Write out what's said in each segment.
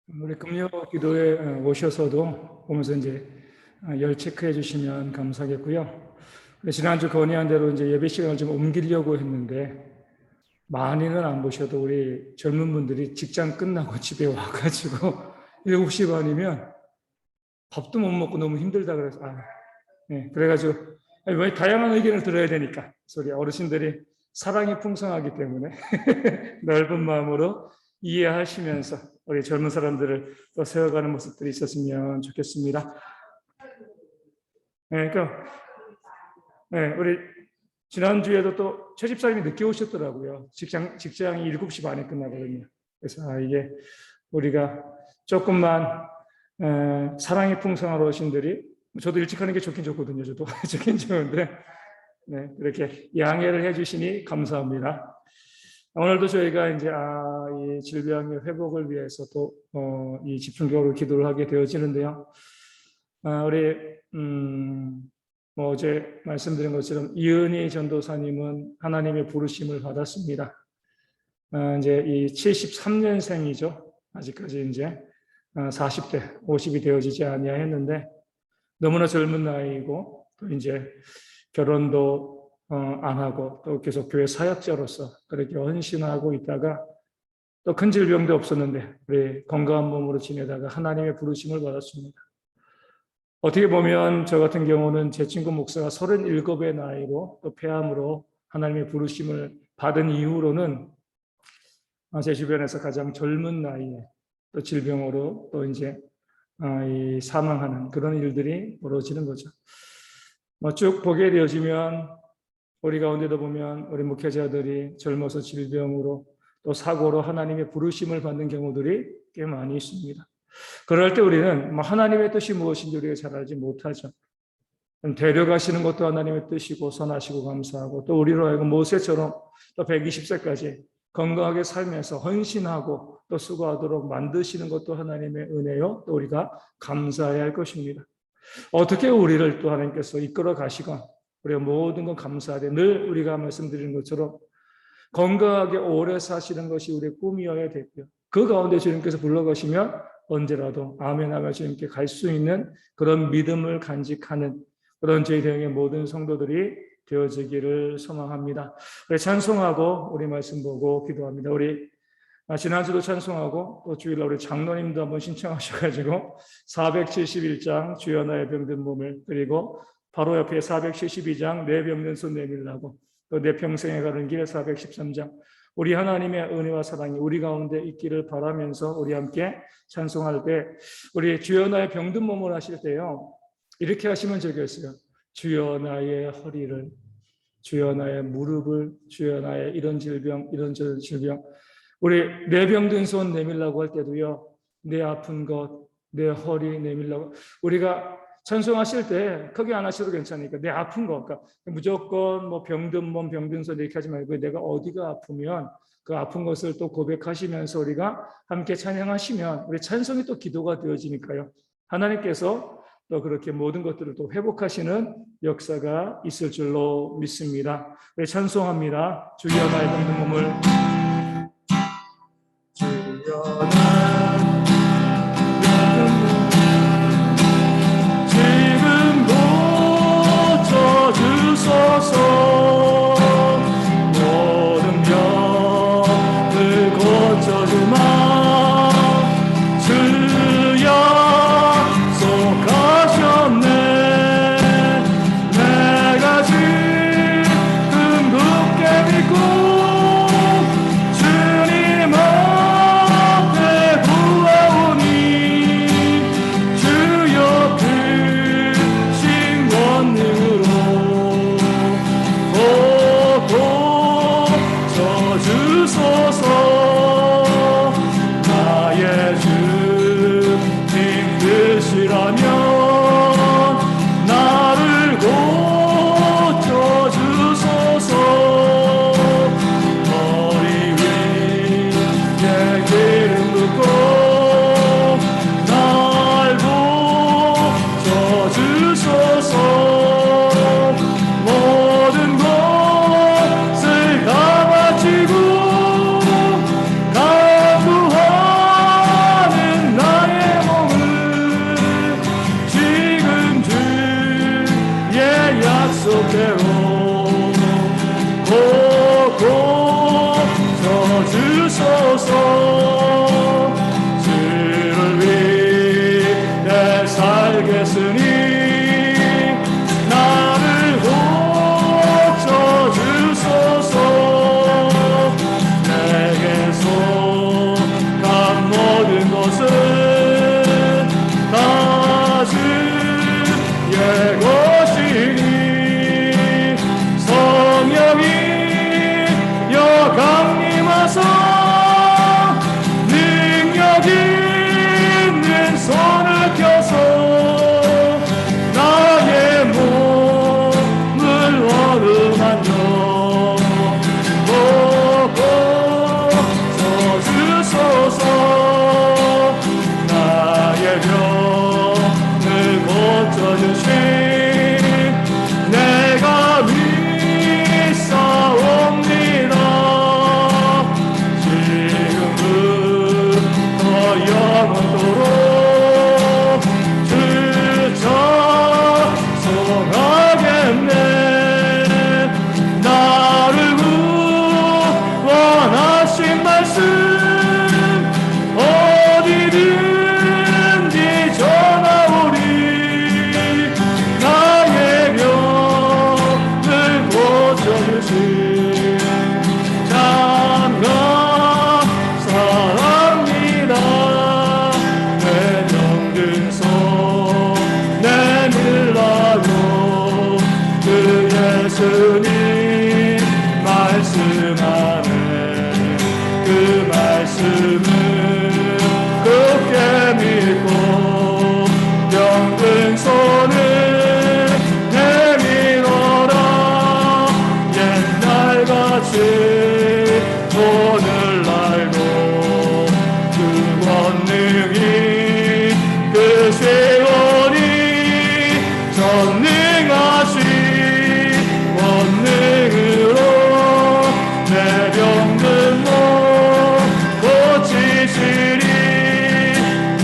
우리 금요 기도에 오셔서도 보면서 이제 열 체크해 주시면 감사하겠고요. 지난주 건의한 대로 이제 예배 시간을 좀 옮기려고 했는데 많이는 안 보셔도 우리 젊은 분들이 직장 끝나고 집에 와가지고 7시 반이면 밥도 못 먹고 너무 힘들다 그래서 네, 그래가지고 왜 다양한 의견을 들어야 되니까 소리 어르신들이 사랑이 풍성하기 때문에 넓은 마음으로 이해하시면서 우리 젊은 사람들을 또 세워가는 모습들이 있었으면 좋겠습니다. 네, 네, 우리 지난주에도 또 최집사님이 늦게 오셨더라고요. 직장이 7시 반에 끝나거든요. 그래서 이게 우리가 조금만 사랑이 풍성한 어르신들이 저도 일찍 하는 게 좋긴 좋거든요. 저도 좋긴 좋은데 네, 이렇게 양해를 해주시니 감사합니다. 오늘도 저희가 이제 이 질병의 회복을 위해서 또 이 집중적으로 기도를 하게 되어지는데요. 우리 어제 말씀드린 것처럼 이은희 전도사님은 하나님의 부르심을 받았습니다. 이제 이 73년생이죠. 아직까지 이제 40대, 50이 되어지지 아니하였는데 너무나 젊은 나이고 또 이제 결혼도 안 하고 또 계속 교회 사역자로서 그렇게 헌신하고 있다가 또 큰 질병도 없었는데 우리 건강한 몸으로 지내다가 하나님의 부르심을 받았습니다. 어떻게 보면 저 같은 경우는 제 친구 목사가 37의 나이로 또 폐암으로 하나님의 부르심을 받은 이후로는 제 주변에서 가장 젊은 나이에 또 질병으로 또 이제 사망하는 그런 일들이 벌어지는 거죠. 쭉 보게 되어지면 우리 가운데도 보면 우리 목회자들이 젊어서 질병으로 또 사고로 하나님의 부르심을 받는 경우들이 꽤 많이 있습니다. 그럴 때 우리는 하나님의 뜻이 무엇인지 우리가 잘 알지 못하죠. 데려가시는 것도 하나님의 뜻이고 선하시고 감사하고 또 우리로 하여금 모세처럼 또 120세까지 건강하게 살면서 헌신하고 또 수고하도록 만드시는 것도 하나님의 은혜요. 또 우리가 감사해야 할 것입니다. 어떻게 우리를 또 하나님께서 이끌어 가시건 우리가 모든 건 감사하되 늘 우리가 말씀드리는 것처럼 건강하게 오래 사시는 것이 우리의 꿈이어야 되고요. 그 가운데 주님께서 불러가시면 언제라도 아멘 하며 주님께 갈 수 있는 그런 믿음을 간직하는 그런 저희 대형의 모든 성도들이 되어지기를 소망합니다. 우리 찬송하고 우리 말씀 보고 기도합니다. 우리 지난주도 찬송하고 또 주일날 우리 장로님도 한번 신청하셔가지고 471장 주여 나의 병든 몸을 그리고 바로 옆에 472장 내 병든 손 내밀라고 또 내 평생에 가는 길 413장 우리 하나님의 은혜와 사랑이 우리 가운데 있기를 바라면서 우리 함께 찬송할 때 우리 주여 나의 병든 몸을 하실 때요 이렇게 하시면 좋겠어요. 주여 나의 허리를 주여 나의 무릎을 주여 나의 이런 질병 이런 저 질병 우리 내 병든 손 내밀라고 할 때도요 내 아픈 것 내 허리 내밀라고 우리가 찬송하실 때 크게 안 하셔도 괜찮으니까 내 아픈 거 그러니까 무조건 뭐 병든 몸 병든 손 이렇게 하지 말고 내가 어디가 아프면 그 아픈 것을 또 고백하시면서 우리가 함께 찬양하시면 우리 찬송이 또 기도가 되어지니까요 하나님께서 또 그렇게 모든 것들을 또 회복하시는 역사가 있을 줄로 믿습니다. 우리 찬송합니다. 주여 나의 병든 몸을 주여 모든 병을 고쳐주마 주여 속하셨네 내가 지금 굳게 믿고 주님 앞에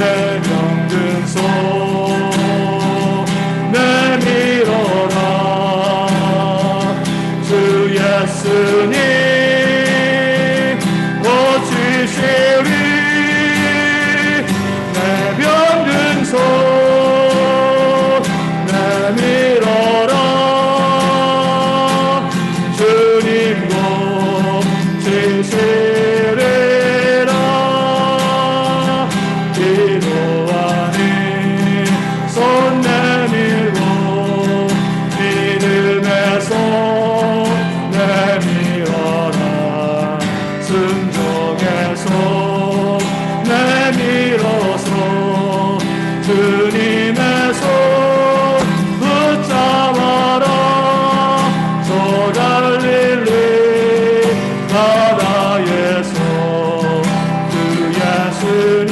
내 병든 손 내밀어라. 주 예수님 고치시리. 내 병든 손 내밀어라. 주님 고치시리라. 기도하니 손 내밀고 믿음의 손 내밀어라. 순종의 손 내밀어서 주님의 손 붙잡아라. 저 갈릴리 바다의 손 주 예수님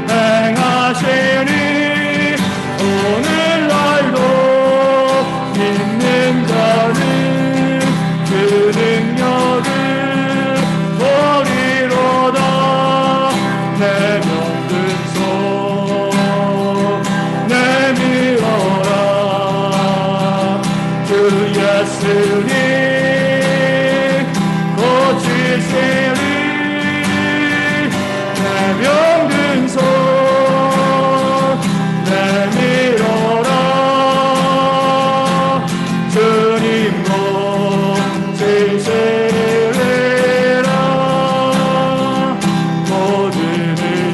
행하시니 오늘날도 믿는 자는 그 능력을 보리로다. 내 병든 손 내밀어라. 주 예수님 고치시리. 내 병든 손 내밀어라. 주님 고치시리라. 모든 일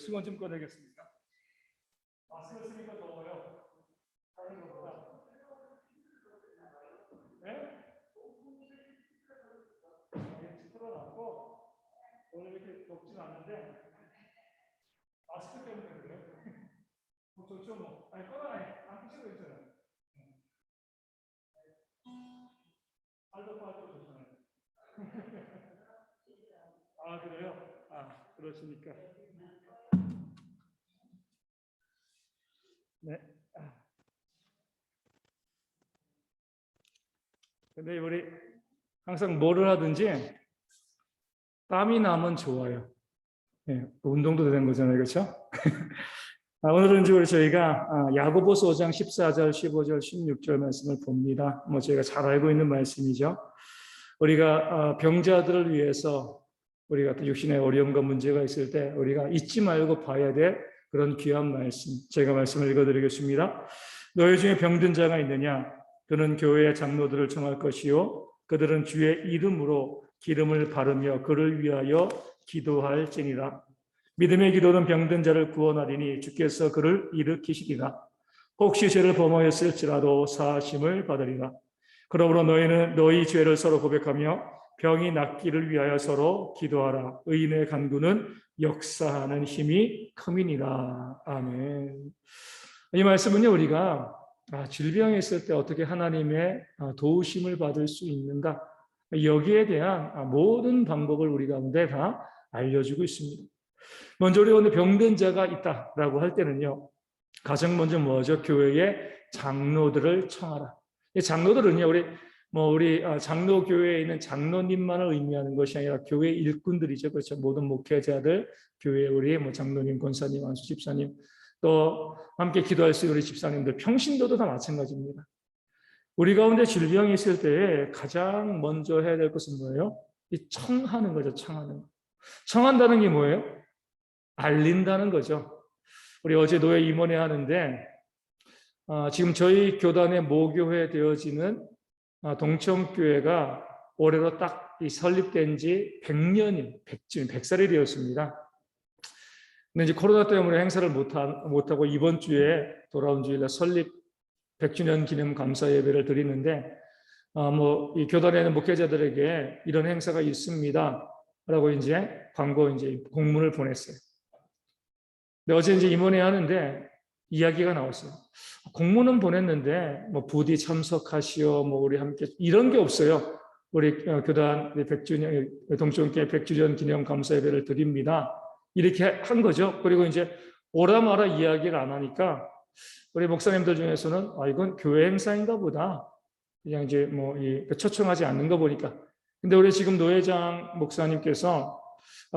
수건 좀 꺼내겠습니다. 마스크 쓰니까 더워요. 다른 것보다. 네? 틀어놨고 오늘 이렇게 덥진 않는데 마스크 때문에 그래요. 뭐 좋죠 뭐. 아니 꺼내 안 끼시고 있잖아요. 알도파도 좋잖아요. 아 그래요? 아 그러시니까. 네. 근데 우리 항상 뭐를 하든지 땀이 나면 좋아요. 네, 운동도 되는 거잖아요, 그렇죠? 오늘은 우리 저희가 야고보서 5장 14절, 15절, 16절 말씀을 봅니다. 뭐 저희가 잘 알고 있는 말씀이죠. 우리가 병자들을 위해서 우리가 또 육신의 어려움과 문제가 있을 때 우리가 잊지 말고 봐야 될 그런 귀한 말씀. 제가 말씀을 읽어드리겠습니다. 너희 중에 병든 자가 있느냐? 그는 교회의 장로들을 청할 것이요 그들은 주의 이름으로 기름을 바르며 그를 위하여 기도할지니라. 믿음의 기도는 병든 자를 구원하리니 주께서 그를 일으키시리라. 혹시 죄를 범하였을지라도 사하심을 받으리라. 그러므로 너희는 너희 죄를 서로 고백하며 병이 낫기를 위하여 서로 기도하라. 의인의 간구는 역사하는 힘이 큼이니라. 아멘. 이 말씀은요, 우리가 질병에 있을 때 어떻게 하나님의 도우심을 받을 수 있는가, 여기에 대한 모든 방법을 우리 가운데 다 알려주고 있습니다. 먼저 우리 오늘 병든 자가 있다라고 할 때는요, 가장 먼저 뭐죠? 교회의 장로들을 청하라. 이 장로들은요, 우리 장로교회에 있는 장로님만을 의미하는 것이 아니라 교회 일꾼들이죠, 그렇죠? 모든 목회자들, 교회 우리 장로님, 권사님, 안수 집사님, 또 함께 기도할 수 있는 우리 집사님들, 평신도도 다 마찬가지입니다. 우리 가운데 질병이 있을 때 가장 먼저 해야 될 것은 뭐예요? 이 청하는 거죠, 청하는 거. 청한다는 게 뭐예요? 알린다는 거죠. 우리 어제 노예 임원회 하는데 지금 저희 교단의 모교회 되어지는 동청교회가 올해로 딱 설립된 지 100년이 100살이 되었습니다. 근데 이제 코로나 때문에 행사를 못하고 이번 주에 돌아온 주일날 설립 100주년 기념 감사 예배를 드리는데 이 교단에는 목회자들에게 이런 행사가 있습니다. 라고 이제 공문을 보냈어요. 근데 어제 이제 임원회 하는데 이야기가 나왔어요. 공문은 보냈는데 부디 참석하시오, 우리 함께 이런 게 없어요. 우리 교단 100주년 동청교회 100주년 기념 감사 예배를 드립니다. 이렇게 한 거죠. 그리고 이제 오라 마라 이야기를 안 하니까 우리 목사님들 중에서는 이건 교회 행사인가 보다. 그냥 이제 초청하지 않는 거 보니까. 근데 우리 지금 노회장 목사님께서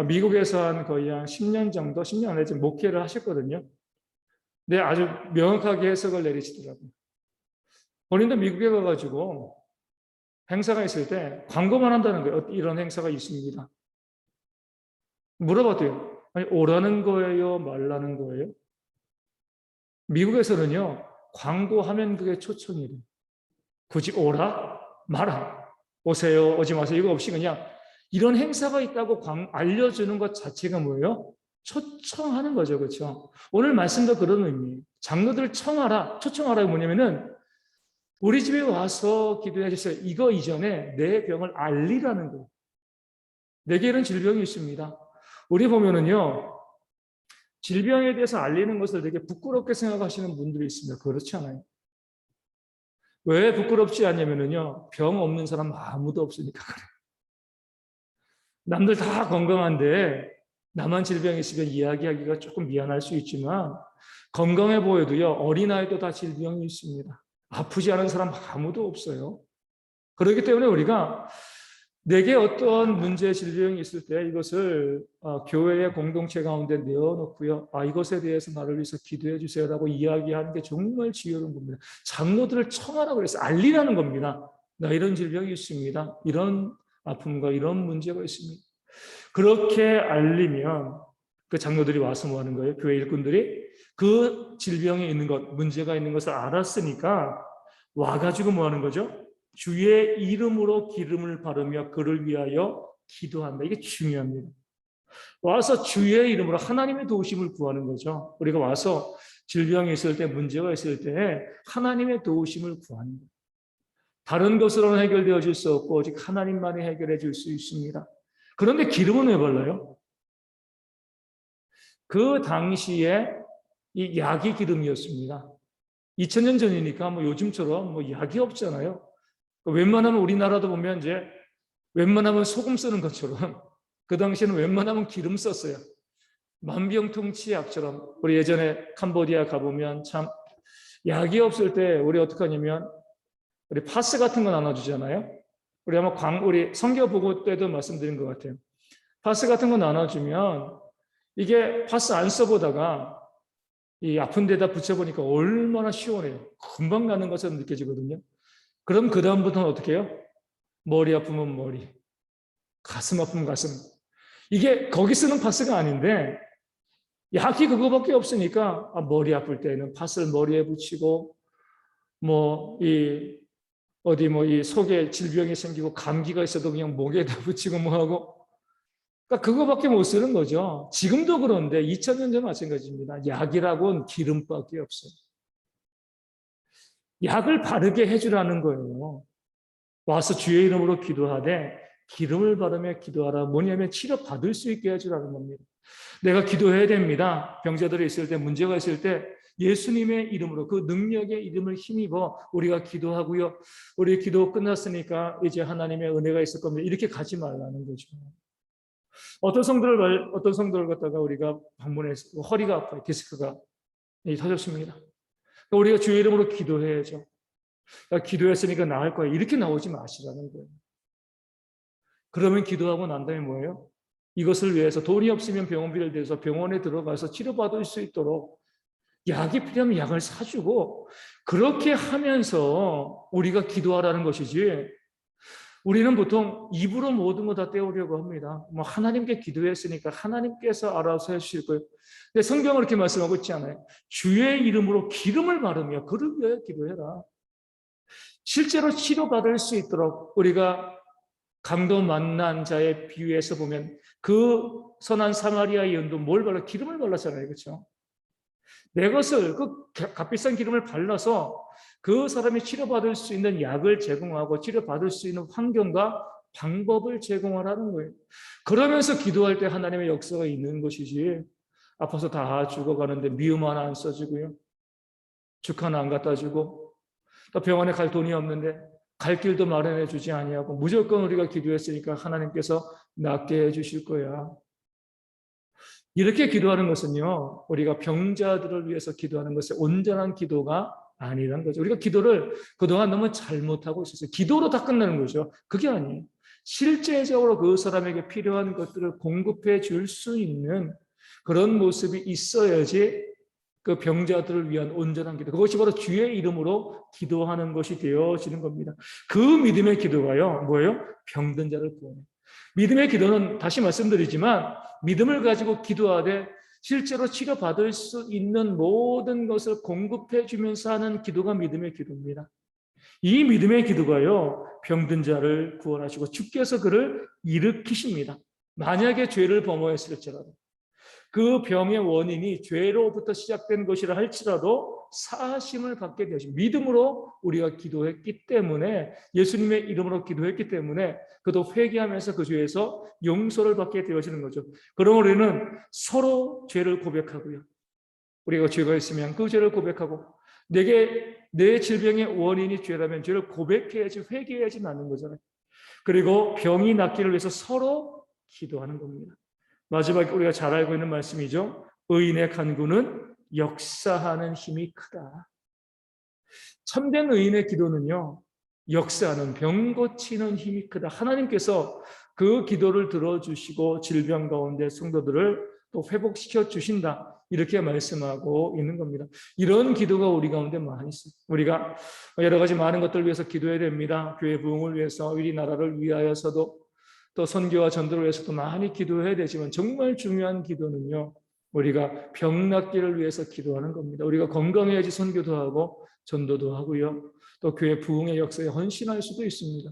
미국에서 한 거의 한 10년 정도, 10년 안에 지금 목회를 하셨거든요. 근데 아주 명확하게 해석을 내리시더라고요. 본인도 미국에 가가지고 행사가 있을 때 광고만 한다는 거예요. 이런 행사가 있습니다. 물어봤대요. 아니, 오라는 거예요? 말라는 거예요? 미국에서는요, 광고하면 그게 초청이래요. 굳이 오라? 마라. 오세요, 오지 마세요. 이거 없이 그냥 이런 행사가 있다고 알려주는 것 자체가 뭐예요? 초청하는 거죠. 그렇죠? 오늘 말씀도 그런 의미예요. 장로들 청하라, 초청하라가 뭐냐면은 우리 집에 와서 기도해 주세요. 이거 이전에 내 병을 알리라는 거예요. 내게 이런 질병이 있습니다. 우리 보면은요, 질병에 대해서 알리는 것을 되게 부끄럽게 생각하시는 분들이 있습니다. 그렇지 않아요. 왜 부끄럽지 않냐면요, 병 없는 사람 아무도 없으니까 그래요. 남들 다 건강한데 나만 질병이 있으면 이야기하기가 조금 미안할 수 있지만 건강해 보여도요, 어린아이도 다 질병이 있습니다. 아프지 않은 사람 아무도 없어요. 그렇기 때문에 우리가 내게 어떤 문제, 질병이 있을 때 이것을 교회의 공동체 가운데 내어놓고요, 이것에 대해서 나를 위해서 기도해 주세요라고 이야기하는 게 정말 지혜로운 겁니다. 장로들을 청하라고 그래서 알리라는 겁니다. 나 이런 질병이 있습니다. 이런 아픔과 이런 문제가 있습니다. 그렇게 알리면 그 장로들이 와서 뭐 하는 거예요? 교회 일꾼들이 그 질병이 있는 것, 문제가 있는 것을 알았으니까 와가지고 뭐 하는 거죠? 주의 이름으로 기름을 바르며 그를 위하여 기도한다. 이게 중요합니다. 와서 주의 이름으로 하나님의 도우심을 구하는 거죠. 우리가 와서 질병이 있을 때, 문제가 있을 때 하나님의 도우심을 구하는 거예요. 다른 것으로는 해결되어질 수 없고 오직 하나님만이 해결해 줄 수 있습니다. 그런데 기름은 왜 발라요? 그 당시에 이 약이 기름이었습니다. 2000년 전이니까 뭐 요즘처럼 뭐 약이 없잖아요. 웬만하면 우리나라도 보면 이제 웬만하면 소금 쓰는 것처럼 그 당시에는 웬만하면 기름 썼어요. 만병통치약처럼. 우리 예전에 캄보디아 가보면 참 약이 없을 때 우리 어떻게 하냐면 우리 파스 같은 거 나눠주잖아요. 우리 아마 우리 성경 보고 때도 말씀드린 것 같아요. 파스 같은 거 나눠주면 이게 파스 안 써보다가 이 아픈 데다 붙여보니까 얼마나 시원해요. 금방 나는 것처럼 느껴지거든요. 그럼 그 다음부터는 어떻게 해요? 머리 아프면 머리, 가슴 아프면 가슴. 이게 거기 쓰는 파스가 아닌데 약이 그거밖에 없으니까 머리 아플 때는 파스를 머리에 붙이고 뭐 이 어디 뭐 이 속에 질병이 생기고 감기가 있어도 그냥 목에다 붙이고 뭐 하고 그러니까 그거밖에 못 쓰는 거죠. 지금도 그런데 2000년 전 마찬가지입니다. 약이라고는 기름밖에 없어요. 약을 바르게 해주라는 거예요. 와서 주의 이름으로 기도하되 기름을 바르며 기도하라. 뭐냐면 치료받을 수 있게 해주라는 겁니다. 내가 기도해야 됩니다. 병자들이 있을 때, 문제가 있을 때 예수님의 이름으로 그 능력의 이름을 힘입어 우리가 기도하고요. 우리 기도 끝났으니까 이제 하나님의 은혜가 있을 겁니다. 이렇게 가지 말라는 거죠. 어떤 성도를 갖다가 우리가 방문해서 허리가 아파요. 디스크가 터졌습니다. 우리가 주의 이름으로 기도해야죠. 기도했으니까 나을 거야. 이렇게 나오지 마시라는 거예요. 그러면 기도하고 난 다음에 뭐예요? 이것을 위해서 돈이 없으면 병원비를 내서 병원에 들어가서 치료받을 수 있도록 약이 필요하면 약을 사주고 그렇게 하면서 우리가 기도하라는 것이지 우리는 보통 입으로 모든 거 다 떼우려고 합니다. 뭐 하나님께 기도했으니까 하나님께서 알아서 해주실 거예요. 근데 성경은 그렇게 말씀하고 있지 않아요. 주의 이름으로 기름을 바르며 그를 위하여 기도해라. 실제로 치료받을 수 있도록 우리가 강도 만난 자의 비유에서 보면 그 선한 사마리아 여인도 뭘 발라? 기름을 발랐잖아요. 그렇죠? 내 것을 그 값비싼 기름을 발라서 그 사람이 치료받을 수 있는 약을 제공하고 치료받을 수 있는 환경과 방법을 제공하라는 거예요. 그러면서 기도할 때 하나님의 역사가 있는 것이지 아파서 다 죽어가는데 미움 하나 안 써주고요. 죽 하나 안 갖다 주고 또 병원에 갈 돈이 없는데 갈 길도 마련해 주지 아니하고 무조건 우리가 기도했으니까 하나님께서 낫게 해주실 거야. 이렇게 기도하는 것은요, 우리가 병자들을 위해서 기도하는 것은 온전한 기도가 아니라는 거죠. 우리가 기도를 그동안 너무 잘못하고 있었어요. 기도로 다 끝나는 거죠. 그게 아니에요. 실제적으로 그 사람에게 필요한 것들을 공급해 줄 수 있는 그런 모습이 있어야지 그 병자들을 위한 온전한 기도. 그것이 바로 주의 이름으로 기도하는 것이 되어지는 겁니다. 그 믿음의 기도가요, 뭐예요? 병든 자를 구원해요. 믿음의 기도는 다시 말씀드리지만 믿음을 가지고 기도하되 실제로 치료받을 수 있는 모든 것을 공급해 주면서 하는 기도가 믿음의 기도입니다. 이 믿음의 기도가요, 병든 자를 구원하시고 주께서 그를 일으키십니다. 만약에 죄를 범하였을지라도 그 병의 원인이 죄로부터 시작된 것이라 할지라도 사하심을 받게 되시 믿음으로 우리가 기도했기 때문에 예수님의 이름으로 기도했기 때문에 그도 회개하면서 그 죄에서 용서를 받게 되어지는 거죠. 그럼 우리는 서로 죄를 고백하고요. 우리가 죄가 있으면 그 죄를 고백하고 내게 내 질병의 원인이 죄라면 죄를 고백해야지 회개해야지 낫는 거잖아요. 그리고 병이 낫기를 위해서 서로 기도하는 겁니다. 마지막에 우리가 잘 알고 있는 말씀이죠. 의인의 간구는 역사하는 힘이 크다. 참된 의인의 기도는요, 역사하는 병 고치는 힘이 크다. 하나님께서 그 기도를 들어주시고 질병 가운데 성도들을 또 회복시켜 주신다. 이렇게 말씀하고 있는 겁니다. 이런 기도가 우리 가운데 많이 있어요. 우리가 여러 가지 많은 것들을 위해서 기도해야 됩니다. 교회 부흥을 위해서, 우리 나라를 위하여서도 또 선교와 전도를 위해서도 많이 기도해야 되지만 정말 중요한 기도는요, 우리가 병 낫기를 위해서 기도하는 겁니다. 우리가 건강해야지 선교도 하고 전도도 하고요. 또 교회 부흥의 역사에 헌신할 수도 있습니다.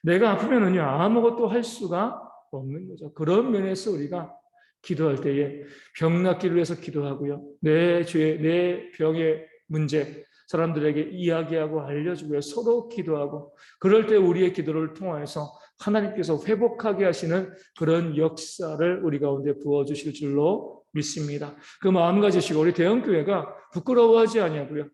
내가 아프면은요, 아무것도 할 수가 없는 거죠. 그런 면에서 우리가 기도할 때에 병 낫기를 위해서 기도하고요. 내 죄, 내 병의 문제 사람들에게 이야기하고 알려주고요. 서로 기도하고 그럴 때 우리의 기도를 통하여서 하나님께서 회복하게 하시는 그런 역사를 우리 가운데 부어주실 줄로 믿습니다. 그 마음 가지시고 우리 대형교회가 부끄러워하지 아니하고요.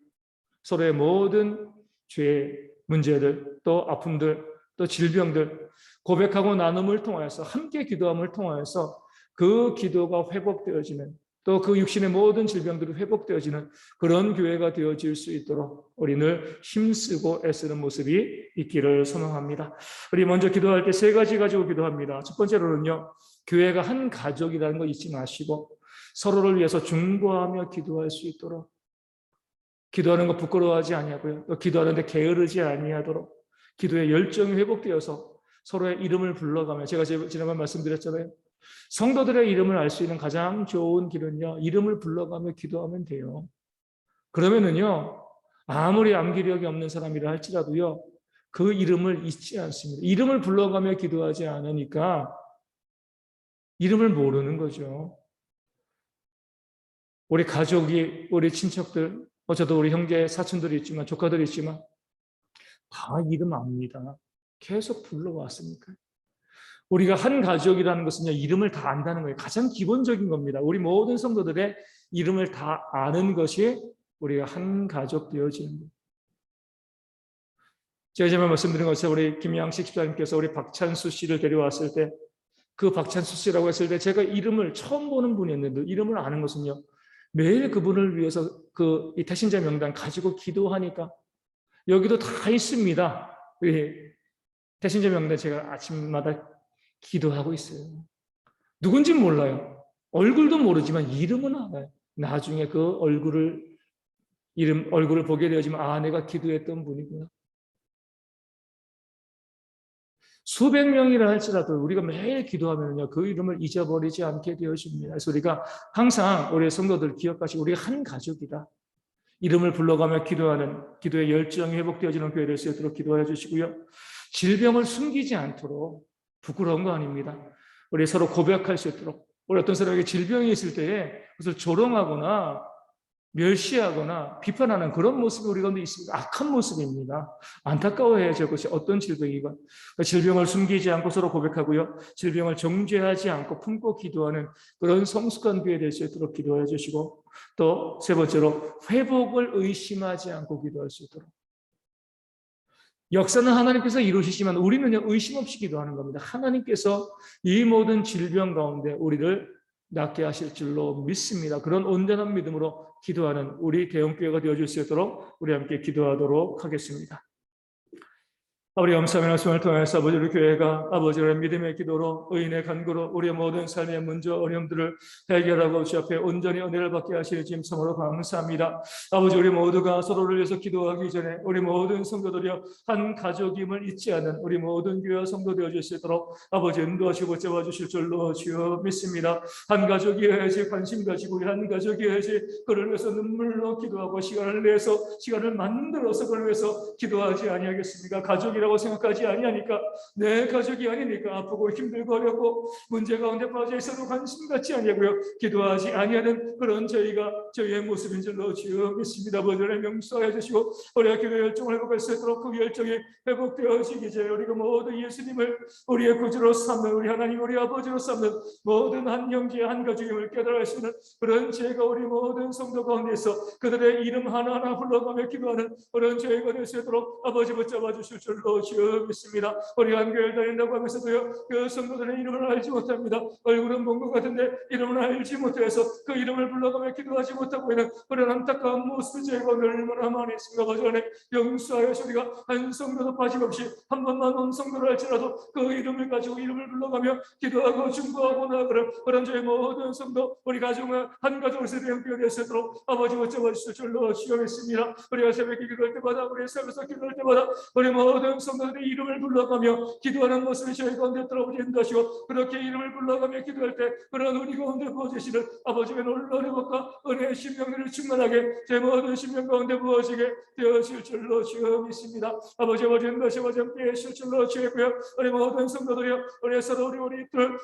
서로의 모든 죄, 문제들, 또 아픔들, 또 질병들 고백하고 나눔을 통하여서 함께 기도함을 통하여서 그 기도가 회복되어지는 또 그 육신의 모든 질병들이 회복되어지는 그런 교회가 되어질 수 있도록 우리 늘 힘쓰고 애쓰는 모습이 있기를 소망합니다. 우리 먼저 기도할 때 세 가지 가지고 기도합니다. 첫 번째로는요, 교회가 한 가족이라는 거 잊지 마시고 서로를 위해서 중보하며 기도할 수 있도록 기도하는 거 부끄러워하지 아니하고요. 또 기도하는데 게으르지 아니하도록 기도의 열정이 회복되어서 서로의 이름을 불러가며 제가 지난번 말씀드렸잖아요. 성도들의 이름을 알 수 있는 가장 좋은 길은요. 이름을 불러가며 기도하면 돼요. 그러면은요. 아무리 암기력이 없는 사람이라 할지라도요. 그 이름을 잊지 않습니다. 이름을 불러가며 기도하지 않으니까 이름을 모르는 거죠. 우리 가족이, 우리 친척들, 저도 우리 형제, 사촌들이 있지만 조카들이 있지만 다 이름 압니다. 계속 불러왔으니까. 우리가 한 가족이라는 것은요, 이름을 다 안다는 거예요. 가장 기본적인 겁니다. 우리 모든 성도들의 이름을 다 아는 것이 우리가 한 가족 되어지는 거예요. 제가 지금 말씀드린 것처럼 우리 김양식 집사님께서 우리 박찬수 씨를 데려왔을 때 그 박찬수 씨라고 했을 때 제가 이름을 처음 보는 분이었는데 이름을 아는 것은요, 매일 그분을 위해서 이 태신자 명단 가지고 기도하니까 여기도 다 있습니다. 태신자 명단 제가 아침마다 기도하고 있어요. 누군지 몰라요. 얼굴도 모르지만 이름은 알아요. 나중에 그 얼굴을 보게 되어지면 내가 기도했던 분이구나. 수백 명이라 할지라도 우리가 매일 기도하면요 그 이름을 잊어버리지 않게 되어집니다. 그래서 우리가 항상 우리 성도들 기억하시고 우리가 한 가족이다. 이름을 불러가며 기도하는 기도의 열정이 회복되어지는 교회 될 수 있도록 기도해 주시고요. 질병을 숨기지 않도록 부끄러운 거 아닙니다. 우리 서로 고백할 수 있도록 우리 어떤 사람에게 질병이 있을 때에 그것을 조롱하거나 멸시하거나 비판하는 그런 모습이 우리 가운데 있습니다. 악한 모습입니다. 안타까워해야죠. 그것이 어떤 질병이건. 질병을 숨기지 않고 서로 고백하고요. 질병을 정죄하지 않고 품고 기도하는 그런 성숙한 교회 될 수 있도록 기도해 주시고 또 세 번째로 회복을 의심하지 않고 기도할 수 있도록. 역사는 하나님께서 이루시지만 우리는요 의심 없이 기도하는 겁니다. 하나님께서 이 모든 질병 가운데 우리를 낫게 하실 줄로 믿습니다. 그런 온전한 믿음으로 기도하는 우리 대형교회가 되어줄 수 있도록 우리 함께 기도하도록 하겠습니다. 아버지 감사의 말씀을 통해서 아버지 우리 교회가 아버지의 믿음의 기도로 의인의 간구로 우리의 모든 삶의 문제 어려움들을 해결하고 주 앞에 온전히 은혜를 받게 하시는 주님 참으로 감사합니다. 아버지 우리 모두가 서로를 위해서 기도하기 전에 우리 모든 성도들이여 한 가족임을 잊지 않는 우리 모든 교회 성도 되어줄 수 있도록 아버지 인도하시고 채워주실 줄로 주여 믿습니다. 한 가족이어야지 관심 가지고 한 가족이어야지 그를 위해서 눈물로 기도하고 시간을 내서 시간을 만들어서 그를 위해서 기도하지 아니하겠습니까? 가족이 라고 생각하지 아니하니까 내 가족이 아니니까 아프고 힘들고 어렵고 문제 가운데 빠져 있어도 관심 갖지 아니하고요 기도하지 아니하는 그런 저희의 모습인 줄로 주여 믿습니다. 아버지를 명수하여 주시고 우리가 기도 열정을 회복할 수 있도록 그 열정이 회복되어지기 전에 우리가 모두 예수님을 우리의 구주로 삼는 우리 하나님 우리 아버지로 삼는 모든 한 형제 한 가족임을 깨달을 수 있는 그런 죄가 우리 모든 성도 가운데서 그들의 이름 하나하나 불러가며 기도하는 그런 저희가 될 수 있도록 아버지 붙잡아 주실 줄로 주여 믿습니다. 우리 한교회를 다닌다고 하면서도요 그 성도들의 이름을 알지 못합니다. 얼굴은 본 것 같은데 이름을 알지 못해서 그 이름을 불러가며 기도하지 못하고 있는 그런 안타까운 모습을 저희가 얼마나 많이 있습니다. 아버지 안에 용서하여 우리가 한 성도도 빠짐없이 한 번만 온 성도를 할지라도 그 이름을 가지고 이름을 불러가며 기도하고 중보하고 나아가는 그런 저희 모든 성도 우리 가정은 한 가족으로 대형교회 될 수 있도록 아버지 붙잡아 주실 줄로 주여 믿습니다. 우리가 새벽에 기도할 때마다 우리 삶에서 기도할 때마다 우리 모든 성도들의 이름을 불러가며 기도하는 모습이 저희 가운데 들어오게 인도하시고, 그렇게 이름을 불러가며 기도할 때 그런 우리 가운데 부어주시는 아버지의 놀라운 것과 은혜의 심령들을 충만하게 제 모든 심령 가운데 부어지게 되어질 줄로 주여 믿습니다. 아버지 인도하시 아버지 함께 하실 줄로 주였고요. 우리 모든 성도들이요, 우리 서로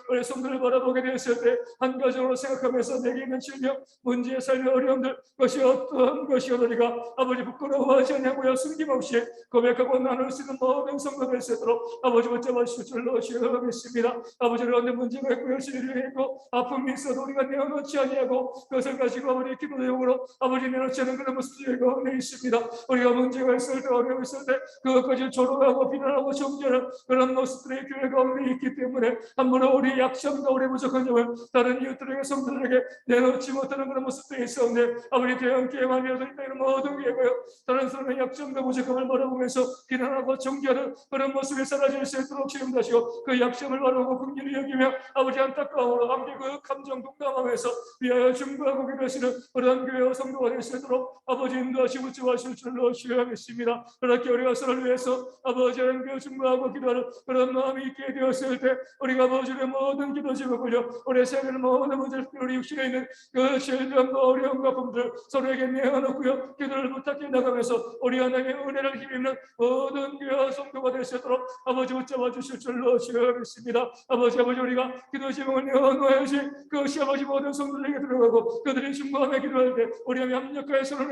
우리 성도를 바라보게 되었을 때 한 가정으로 생각하면서 내게 있는 질병, 문제의 삶의 어려움들, 그것이 어떤 것이어도 우리가 아버지 부끄러워하지 않냐고요, 숨김없이 고백하고 나눌 수 있는 모든 성도들 되도록 아버지 붙잡아 주실 줄로 주여 믿습니다. 아버지 가운데 문제가 있고 열심히 있고 아픔이 있어도 우리가 내어놓지 아니하고 그것을 가지고 아버지 기도 내용으로 아버지 내놓지 않은 그런 모습이 저희 가운데 있습니다. 우리가 문제가 있을 때, 어려움이 있을 때 그것까지 조롱하고 비난하고 정죄하는 그런 모습들의 교회 가운데 있기 때문에 함부로 우리 약점과 우리 부족한 점을 다른 이웃들에게 성도들에게 내놓지 못하는 그런 모습들이 있었는데, 아버지 대형교회 마음이어도 있는 모든 교회가요, 다른 사람의 약점과 부족함을 바라보면서 비난하고 정죄하는 그런 모습이 사라질 수 있도록 지금다시고 그 약점을 바라보고 긍휼히 여기며 아버지 안타까움으로 함께 그 감정 동감하면서 위하여 중보하고 기도하시는 그런 교회와 성도가 될 수 있도록 아버지 인도하시고 붙잡아주실 줄로 주여 믿습니다. 그렇게 우리가 서로를 위해서 아버지 하나님께 중보하고 기도하는 그런 마음이 있게 되었을 때 우리가 아버지의 모든 기도 제목을요, 우리 세계의 모든 문제를 우리 육신에 있는 그 질병과 어려움과 아픔들 서로에게 내어놓고요, 기도를 부탁해 나가면서 우리 하나님의 은혜를 힘입는 모든 교회와 성도가 될 수 있도록 아버지 붙잡아 주실 줄로 주여 믿습니다. 아버지 우리가 기도 제목을 내어놓아야지 그것이 아버지 모든 성도들에게 들어가고 그들이 중보하며 기도할 때 우리 하나님 합력하여 손을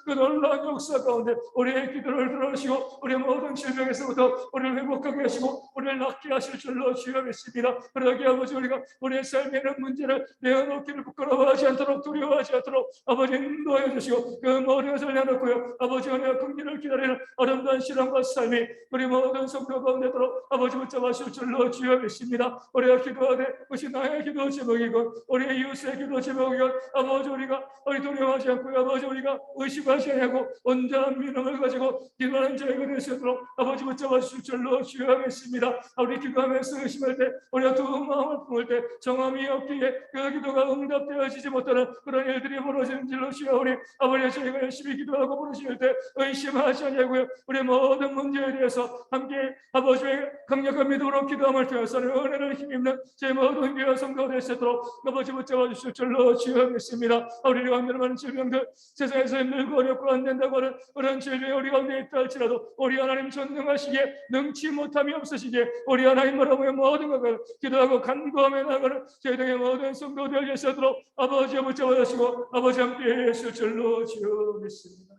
그 놀라운 역사 가운데 우리의 기도를 들어주시고 우리의 모든 질병에서부터 우리를 회복하게 하시고 우리를 낫게 하실 줄로 주여 믿습니다. 그러게 아버지 우리가 우리의 삶에 있는 문제를 내어놓기를 부끄러워하지 않도록 두려워하지 않도록 아버지 인도하여 주시고 그 모든 것을 내놓고요, 아버지 은혜와 긍휼을 기다리는 아름다운 신앙과 삶이 우리 모든 성도 가운데 들어 아버지 붙잡아 주실 줄로 주여 믿습니다. 우리가 기도하되 그것이 나의 기도 제목이고 우리의 이웃의 기도 제목이고 아버지 우리가 두려워하지 않고 아버지 우리가 의심하지 않고 온전한 믿음을 가지고 기도하는 자에게 될 수 있도록 아버지 붙잡아 주실 줄로 주여 믿습니다. 우리 기도하면서 의심할 때 우리가 두 마음을 품을 때 정함이 없기에 그 기도가 응답되어지지 못하는 그런 일들이 벌어지는 줄로 주여 우리 아버지 저희가 열심히 기도하고 부르실 때 의심하지 않냐고요, 우리 모든 문제에 대해서 함께 아버지의 강력한 믿음으로 기도함을 통해서는 은혜를 힘입는 제 모든 교회 성도가 될 수 있도록 아버지 붙잡아 주실 줄로 주여 믿습니다. 우리가 많은 질병들 세상에서 힘들고 어렵고 안 된다고 하는 그런 질병이 우리 가운데 있다 할지라도 우리 하나님 전능하시기에 능치 못함이 없으시기에 우리 하나님 바라보며 모든 것을 기도하고 간구하며 나가는 저희 등의 모든 성도들 될 수 있도록 아버지 붙잡아 주시고 아버지 함께 하실 줄로 주여 믿습니다.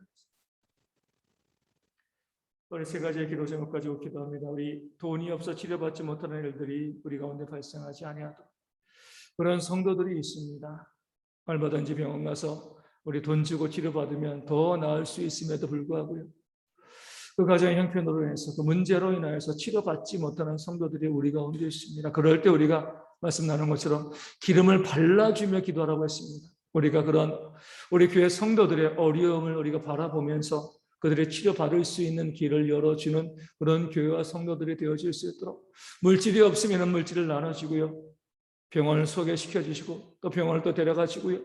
우리 세 가지의 기도 제목 가지고 기도합니다. 우리 돈이 없어 치료받지 못하는 일들이 우리 가운데 발생하지 아니하도록. 그런 성도들이 있습니다. 얼마든지 병원 가서 우리 돈 주고 치료받으면 더 나을 수 있음에도 불구하고요, 그 가정의 형편으로 인해서 그 문제로 인하여서 치료받지 못하는 성도들이 우리 가운데 있습니다. 그럴 때 우리가 말씀 나눈 것처럼 기름을 발라주며 기도하라고 했습니다. 우리가 그런 우리 교회 성도들의 어려움을 우리가 바라보면서 그들의 치료받을 수 있는 길을 열어주는 그런 교회와 성도들이 되어질 수 있도록, 물질이 없으면 물질을 나눠주고요, 병원을 소개시켜 주시고 또 병원을 또 데려가 주고요,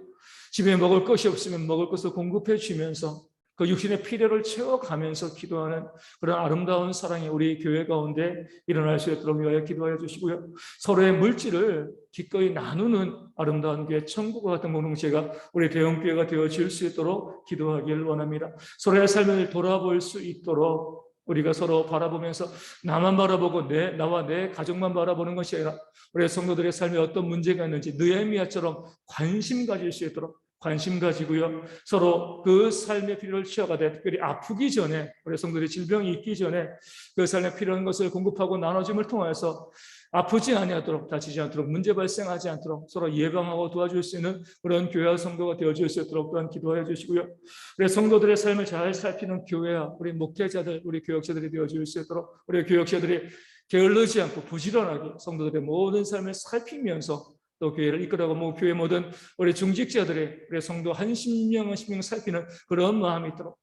집에 먹을 것이 없으면 먹을 것을 공급해 주면서 그 육신의 필요를 채워가면서 기도하는 그런 아름다운 사랑이 우리 교회 가운데 일어날 수 있도록 위하여 기도하여 주시고요, 서로의 물질을 기꺼이 나누는 아름다운 교회, 천국과 같은 공동체가 우리 대형교회가 되어질 수 있도록 기도하기를 원합니다. 서로의 삶을 돌아볼 수 있도록 우리가 서로 바라보면서 나만 바라보고 나와 내 가족만 바라보는 것이 아니라 우리 성도들의 삶에 어떤 문제가 있는지 느헤미야처럼 관심 가질 수 있도록 관심 가지고요, 서로 그 삶의 필요를 채워가되 특별히 아프기 전에 우리 성도들의 질병이 있기 전에 그 삶에 필요한 것을 공급하고 나눠줌을 통해서 아프지 아니하도록, 다치지 않도록, 문제 발생하지 않도록 서로 예방하고 도와줄 수 있는 그런 교회와 성도가 되어줄 수 있도록 또한 기도해 주시고요, 우리 성도들의 삶을 잘 살피는 교회와 우리 목회자들, 우리 교역자들이 되어줄 수 있도록 우리 교역자들이 게을르지 않고 부지런하게 성도들의 모든 삶을 살피면서 또 교회를 이끌어가고 교회 모든 우리 중직자들의 우리 성도 한 10명 한 10명 살피는 그런 마음이 있도록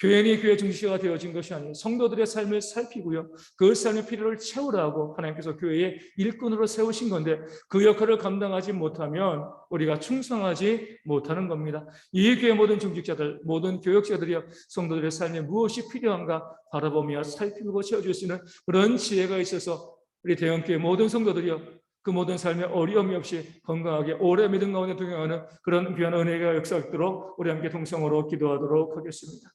교회니 교회 중시가 되어진 것이 아니에요. 성도들의 삶을 살피고요, 그 삶의 필요를 채우라고 하나님께서 교회의 일꾼으로 세우신 건데, 그 역할을 감당하지 못하면 우리가 충성하지 못하는 겁니다. 이 교회 모든 중직자들, 모든 교역자들이여, 성도들의 삶에 무엇이 필요한가 바라보며 살피고 채워줄 수 있는 그런 지혜가 있어서 우리 대형교회 모든 성도들이여, 그 모든 삶에 어려움이 없이 건강하게 오래 믿음 가운데 동행하는 그런 귀한 은혜가 역사하도록 우리 함께 동성으로 기도하도록 하겠습니다.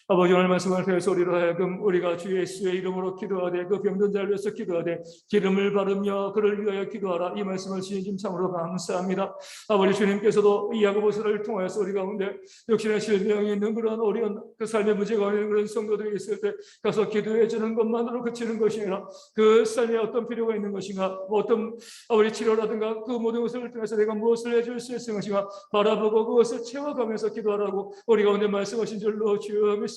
아버지, 오늘 말씀을 통해서 우리로 하여금 우리가 주 예수의 이름으로 기도하되, 그 병든 자를 위해서 기도하되, 기름을 바르며 그를 위하여 기도하라, 이 말씀을 주님 참으로 감사합니다. 아버지, 주님께서도 이 야고보서를 통해서 우리 가운데 역시나 질병이 있는 그런 어려운 그 삶의 문제가 있는 그런 성도들이 있을 때 가서 기도해 주는 것만으로 그치는 것이 아니라 그 삶에 어떤 필요가 있는 것인가, 어떤 아버지 치료라든가 그 모든 것을 통해서 내가 무엇을 해줄 수 있을 것인가 바라보고 그것을 채워가면서 기도하라고 우리 가운데 말씀하신 줄로 주여 믿습니다.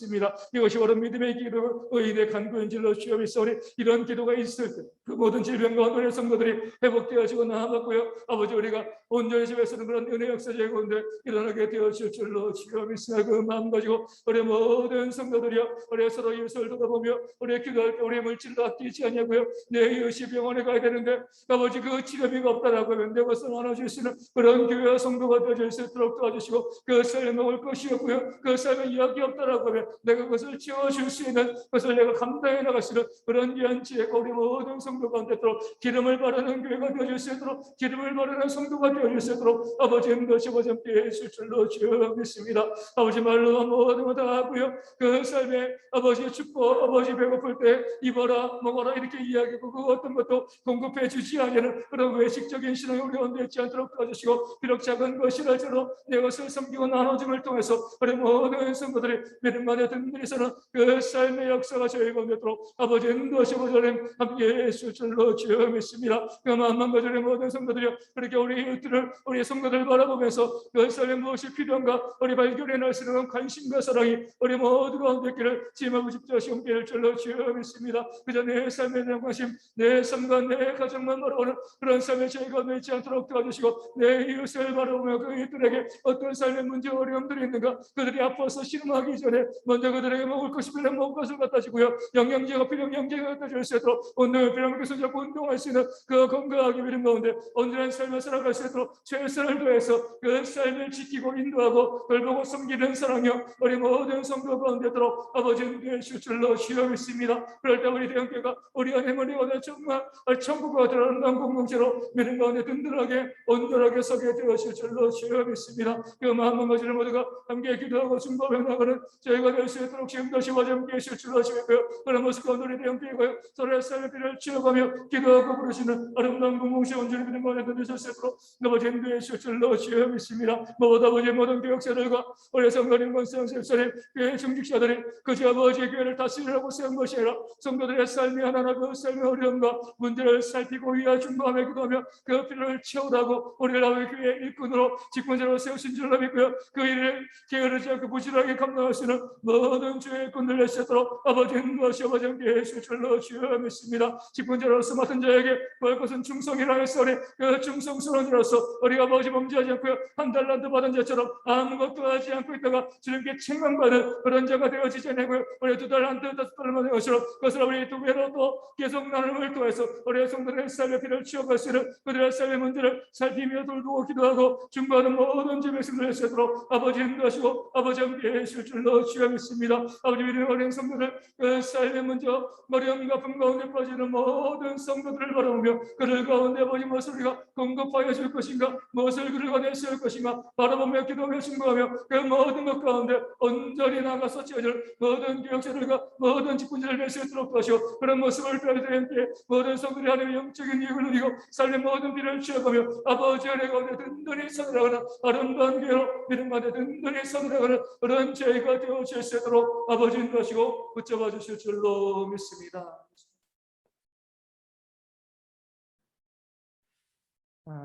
이것이 바로 믿음의 기도, 의인의 간구인 줄로 주여 믿사오니, 이런 기도가 있을 때 그 모든 질병 가운데 성도들이 회복되어지고 나아갔고요, 아버지, 우리가 온전히 집에서는 그런 은혜 역사제 가운데 일어나게 되어질 줄로 주여 믿습니다. 그 마음 가지고 우리 모든 성도들이여, 우리 서로 이웃을 돌아보며 우리 기도할 때 우리 물질도 아끼지 않냐고요. 내 이웃이 병원에 가야 되는데 아버지, 그 치료비가 없다라고 하면 내 것을 나눠줄 수 있는 그런 교회와 성도가 되어질 수 있도록 도와주시고, 그 삶에 먹을 것이 없고요, 그 삶에 이야기 없다라고 하면 내가 그것을 채워줄 수 있는, 그것을 내가 감당해 나갈 수 있는 그런 귀한 지혜가 우리 모든 성도 가운데 있도록, 기름을 바르는 교회가 되어질 수 있도록, 기름을 바르는 성도가 되어질 수 있도록 아버지 힘도시 아버지 함께 해주실 줄로 주여 믿습니다. 아버지, 말로 모든 것 다 하고요, 그 삶에 아버지 춥고 아버지 배고플 때 입어라 먹어라 이렇게 이야기하고 그 어떤 것도 공급해 주지 않는 그런 외식적인 신앙이 우리 가운데 있지 않도록 도와주시고, 비록 작은 것이랄지라도 내 것을 섬기고 나눠줌을 통해서 우리 모든 성도들이 믿음만에 든들이서는 그 삶의 역사가 저희 가운데 있도록 아버지 인도하시고 저는 함께 해주실 줄로 주여 믿습니다. 그 마음만 가지는 모든 성도들이 그렇게 우리 이웃들을, 우리 성도들 바라보면서 그 삶에 무엇이 필요한가 우리 발견해 낼 수 있는 관심과 사랑이 우리 모두 가운데 있기를 지금하고 집도하시고 함께 할 줄로 주여 믿습니다. 그저 내 삶에 대한 관심, 내 삶과 내 가정만 바라보는 그런 삶에 저희 가운데 있지 않도록 도와주시고, 내 이웃을 바라보며 그 이웃들에게 어떤 삶의 문제 어려움들이 있는가, 그들이 아파서 신음하기 전에 먼저 그들에게 먹을 것이 필요한 먹을 것을 갖다 주고요, 영양제가 필요한 영양제가 갖다 줄 수 있도록, 운동이 필요한 것을 잡고 운동할 수 있는 그 건강하게 믿음 가운데 온전한 삶을 살아갈 수 있도록 최선을 다해서 그 삶을 지키고 인도하고 돌보고 섬기는 사랑이요, 우리 모든 성도 가운데 있도록 아버지 되실 줄로 주여 믿습니다. 그럴 때 우리 대형교회가 우리 안에 머리가 정말 천국과 들어가는 공동체로 믿음 가운데 든든하게 온전하게 서게 되어질 줄로 주여 믿습니다. 그 마음을 가지는 모두가 함께 기도하고 중보해 나가는 저희가 될 수 있도록 지금도 시와자 함께 계실 줄로 주시고요, 그런 모습 가운데 우리 대형교회가 서로의 삶의 필요를 채워가며 기도하고 부르시는 아름다운 공동체 온전히 믿음 가운데 든든하실 수 있도록 아버지 인도해 주실 줄로 주여 믿습니다. 무엇보다 아버지 모든 교역자들과 우리 성도님, 권사님, 교회 중직자들이 그저 아버지의 교회를 다스리라고 세운 것이 아니라 성도들의 삶이 하나하나 그 삶의 어려움과 문제를 살피고 위하여 중보하며 기도하며 그 필요를 채우라고 우리를 아버지 교회 일꾼으로 직분자로 세우신 줄로 믿고요, 그 일을 게으르지 않고 부지런하게 감당할 수 있는 모든 주의 일꾼들 내시도록 아버지 인도하시 아버지 함께 해주실 줄로 주여 믿습니다. 직분자로서 맡은 자에게 구할 것은 충성이라 했으니 그 충성스러운 자로서 우리가 아버지 범죄하지 않고요, 한 달란트 받은 자처럼 아무것도 하지 않고 있다가 주님께 책망받는 그런 자가 되어지지 않고요, 우리 2달란트 5달란트 받은 것처럼 그것을 우리 두 배로 또 계속 나눔을 통해서 우리의 성도들의 삶의 필요를 채워갈 수 있는 그들의 삶의 문제를 살피며 돌보고 기도하고 중보하는 모든 주 백성들을 세도록 아버지 인도하시고 아버지 함께 해주실 줄로 주여 믿습니다. 아버지, 믿음의 어린 성도들 그 삶의 문제 어려움과 아픔 가운데 빠지는 모든 성도들을 바라보며 그들 가운데 아버지 무엇을 우리가 공급하여 줄 것인가, 무엇을 그들 가운데 세울 것인가 바라보며 기도하며 중보하며 그 모든 것 가운데 온전히 나가서 채워질 모든 교역자들과 모든 직분자를 낼 수 있도록 도와시고, 그런 모습을 따르되 모든 성도들이 하나님의 영적인 이익을 누리고 삶의 모든 비를 취해가며 아버지 은혜 가운데 든든히 서들어가는 아름다운 교회로 믿음 가운데 든든히 서들어가는 그런 저희가 되어질 수 있도록 아버지 인도하시고 붙잡아 주실 줄로 믿습니다.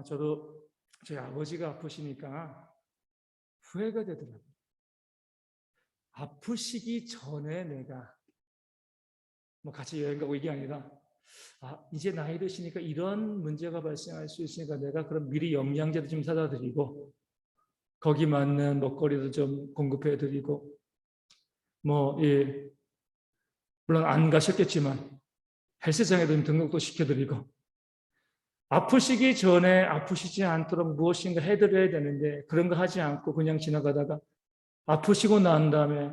저도 제 아버지가 아프시니까 후회가 되더라고요. 아프시기 전에 내가 같이 여행 가고 이게 아니라 이제 나이 드시니까 이런 문제가 발생할 수 있으니까 내가 그럼 미리 영양제도 좀 사다 드리고 거기 맞는 먹거리도 좀 공급해 드리고 뭐, 물론 안 가셨겠지만 헬스장에도 등록도 시켜드리고, 아프시기 전에 아프시지 않도록 무엇인가 해드려야 되는데 그런 거 하지 않고 그냥 지나가다가 아프시고 난 다음에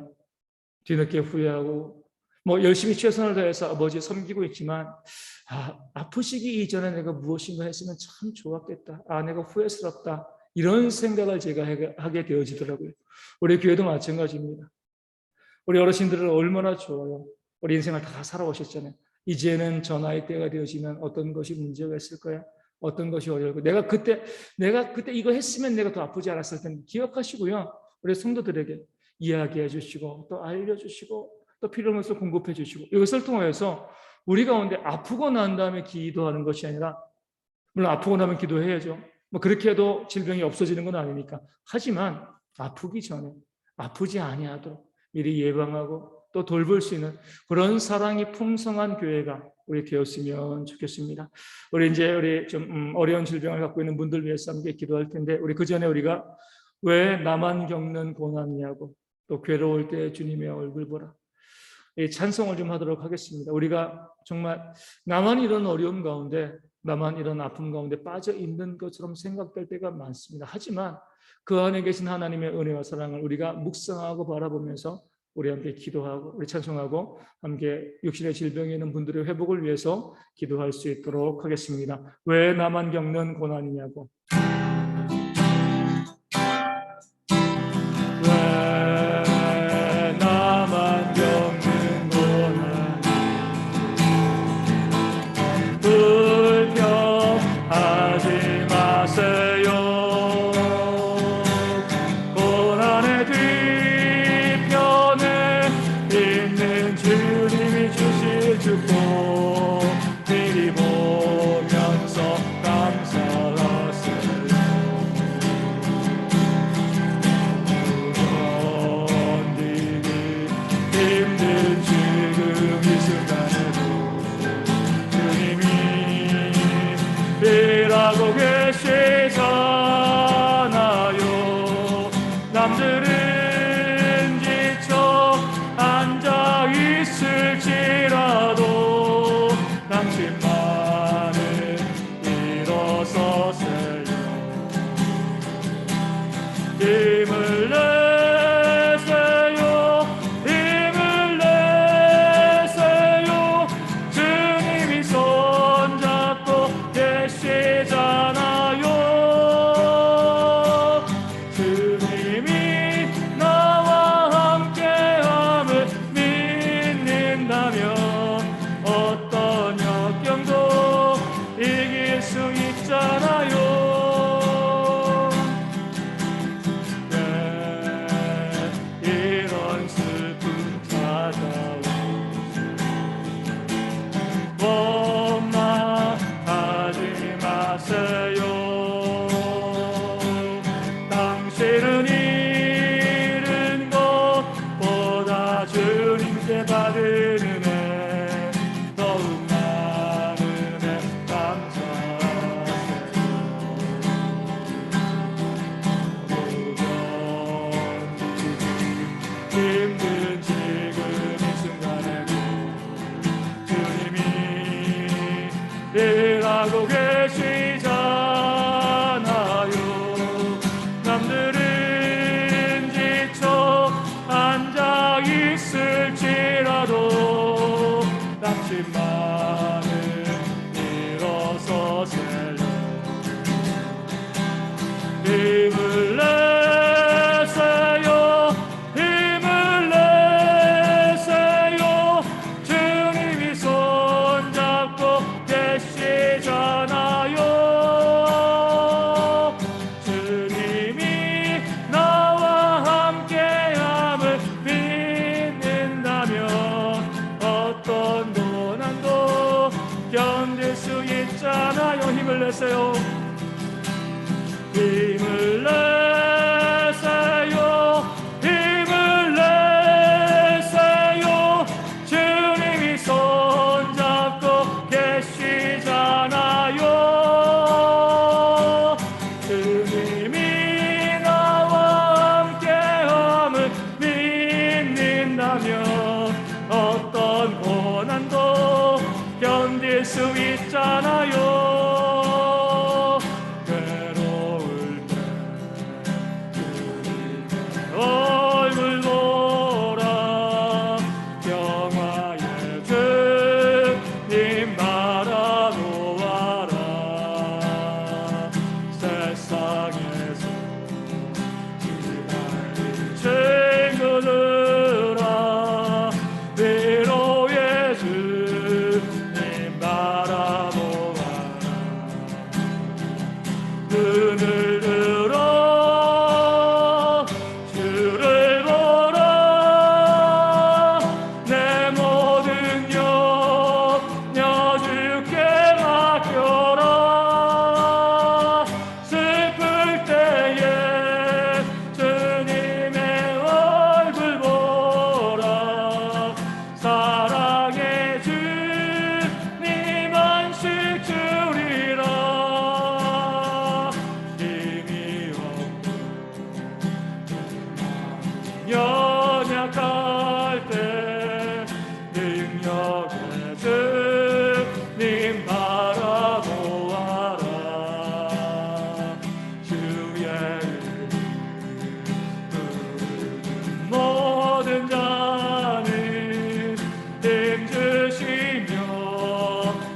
뒤늦게 후회하고, 뭐 열심히 최선을 다해서 아버지 섬기고 있지만 아프시기 이전에 내가 무엇인가 했으면 참 좋았겠다, 내가 후회스럽다, 이런 생각을 제가 하게 되어지더라고요. 우리 교회도 마찬가지입니다. 우리 어르신들은 얼마나 좋아요. 우리 인생을 다 살아오셨잖아요. 이제는 저 나이 때가 되어지면 어떤 것이 문제가 있을 거야, 어떤 것이 어려울까, 내가 그때 이거 했으면 내가 더 아프지 않았을 텐데, 기억하시고요. 우리 성도들에게 이야기해 주시고 또 알려주시고 또 필요한 것을 공급해 주시고, 이것을 통해서 우리 가운데 아프고 난 다음에 기도하는 것이 아니라, 물론 아프고 나면 기도해야죠. 뭐 그렇게 해도 질병이 없어지는 건 아니니까. 하지만 아프기 전에 아프지 아니하도록 미리 예방하고 또 돌볼 수 있는 그런 사랑이 풍성한 교회가 우리 되었으면 좋겠습니다. 우리 좀 어려운 질병을 갖고 있는 분들 위해서 함께 기도할 텐데, 우리 그 전에 우리가 왜 나만 겪는 고난이냐고, 또 괴로울 때 주님의 얼굴 보라, 이 찬송을 좀 하도록 하겠습니다. 우리가 정말 나만 이런 어려움 가운데, 나만 이런 아픔 가운데 빠져 있는 것처럼 생각될 때가 많습니다. 하지만 그 안에 계신 하나님의 은혜와 사랑을 우리가 묵상하고 바라보면서 우리 함께 기도하고 우리 찬송하고 함께 육신의 질병이 있는 분들의 회복을 위해서 기도할 수 있도록 하겠습니다. 왜 나만 겪는 고난이냐고, 왜 나만 겪는 고난, 불평하지 마세요. 고난의 뒤편에 있는 주님이 주실 축복 미리 보면서 감사하세요. 견디기 힘든 지금 이 순간에도 주님이 일하고 계시잖아요. 남들은 지쳐 앉아 있을지라도 당신만은 일어서세요. 힘을 내세요. 힘을 내세요. 주님이 손잡고 계시잖아요. 주님이 나와 함께함을 믿는다면 어떤 역경도 이길 수 있잖아요. 이런 슬픔 찾아오지 원망하지 마세요. 당신은 잃은 것보다 주님께 받은 은혜, 더욱 많은 은혜 감사하세요. 힘든 지금 이 순간에도 주님이 일하고 계시잖아요. 남들은 지쳐 앉아 있을지라도 당신만은 일어서세요. 힘을 내세요. 힘을 내세요. 주님이 손잡고 계시잖아요. 주님이 나와 함께함을 믿는다면 어떤 고난도 견딜 수 있잖아요. 힘을 내세요. 힘을 내세요. 힘을 내세요. 주님이 손잡고 계시잖아요. 주님이 나와 함께함을 믿는다면 어떤 고난도 견딜 수 있잖아요. 괴로울 때 얼굴 보라. 평화의 주님 바라보아라. 세상에서 기다린 친구들아, 위로의 주님 바라보아라. 눈을 들어 주를 보라. 내 모든 염려 주께 맡겨라. 슬플 때에 주님의 얼굴 보라. 사랑의 주님 안식 주리라. 힘이 없고 연약할 때 능력의 주님 바라보아라. 주의 이름 모든 자는 힘주시며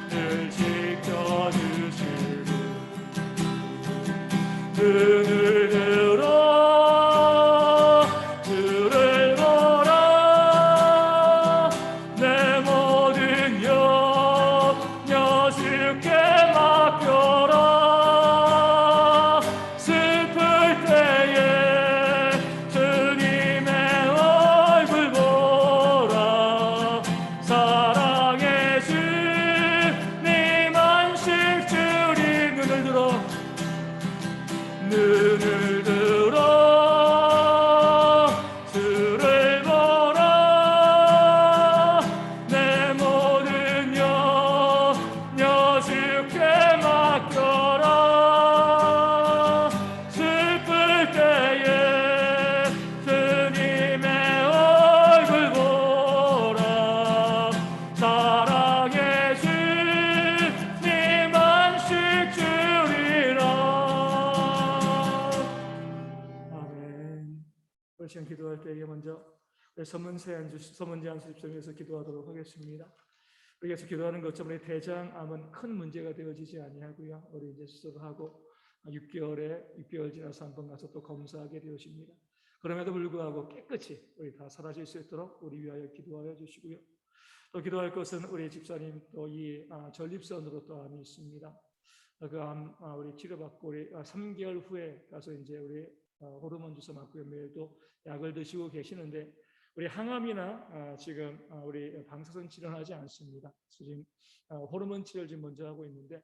늘 지켜주시고 눈을 들어 주를 보라. 내 모든 염려 주께 맡겨라. 슬플 때에 주님의 얼굴 보라. 사랑의 주님 안식 주리. 눈을 들어 주를 보라. 내 모든 염려 주께 맡겨라. 슬플 때에 주님의 얼굴 보라. 사랑의 주님 안식 주리라. 아멘. 우리 시간 기도할 때에 먼저 서문제 안수집성에서 기도하도록 하겠습니다. 우리에서 기도하는 것처럼 우리 대장암은 큰 문제가 되어지지 아니하고요. 우리 이제 수술하고 6개월 지나서 한번 가서 또 검사하게 되어집니다. 그럼에도 불구하고 깨끗이 우리 다 사라질 수 있도록 우리 위하여 기도하여 주시고요. 또 기도할 것은 우리 집사님 또 이 전립선으로 또 암이 있습니다. 그 암 우리 치료받고 우리 3개월 후에 가서 이제 우리 호르몬 주사 맞고요. 매일도 약을 드시고 계시는데 우리 항암이나 지금 우리 방사선 치료는 하지 않습니다. 지금 호르몬 치료를 지금 먼저 하고 있는데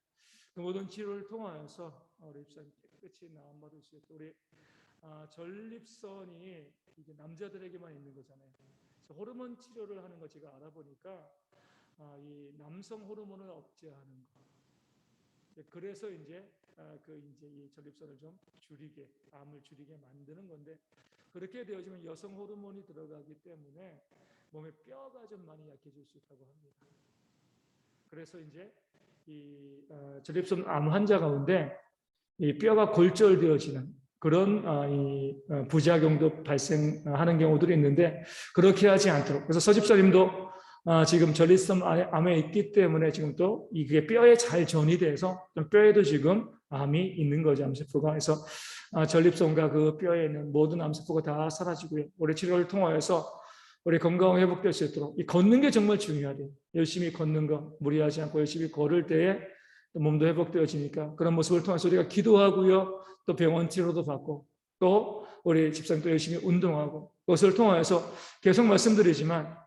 그 모든 치료를 통하여서 우리 집사님 깨끗이 나음받을 수 있도록 우리 전립선이 이제 남자들에게만 있는 거잖아요. 그래서 호르몬 치료를 하는 거 제가 알아보니까 이 남성 호르몬을 억제하는 거. 그래서 이제 이 전립선을 좀 줄이게, 암을 줄이게 만드는 건데 그렇게 되어지면 여성 호르몬이 들어가기 때문에 몸의 뼈가 좀 많이 약해질 수 있다고 합니다. 그래서 이제 이 전립선 암 환자 가운데 이 뼈가 골절되어지는 그런 부작용도 발생하는 경우들이 있는데 그렇게 하지 않도록. 그래서 서집사님도 지금 전립선 암에 있기 때문에 지금 또 이게 뼈에 잘 전이돼서 뼈에도 지금 암이 있는 거죠. 암세포가. 그래서 전립선과 그 뼈에 있는 모든 암세포가 다 사라지고요. 우리 치료를 통하여서 우리 건강 회복될 수 있도록 이 걷는 게 정말 중요하대요. 열심히 걷는 거 무리하지 않고 열심히 걸을 때에 몸도 회복되어지니까 그런 모습을 통해서 우리가 기도하고요. 또 병원 치료도 받고 또 우리 집사님도 열심히 운동하고 그것을 통해서 계속 말씀드리지만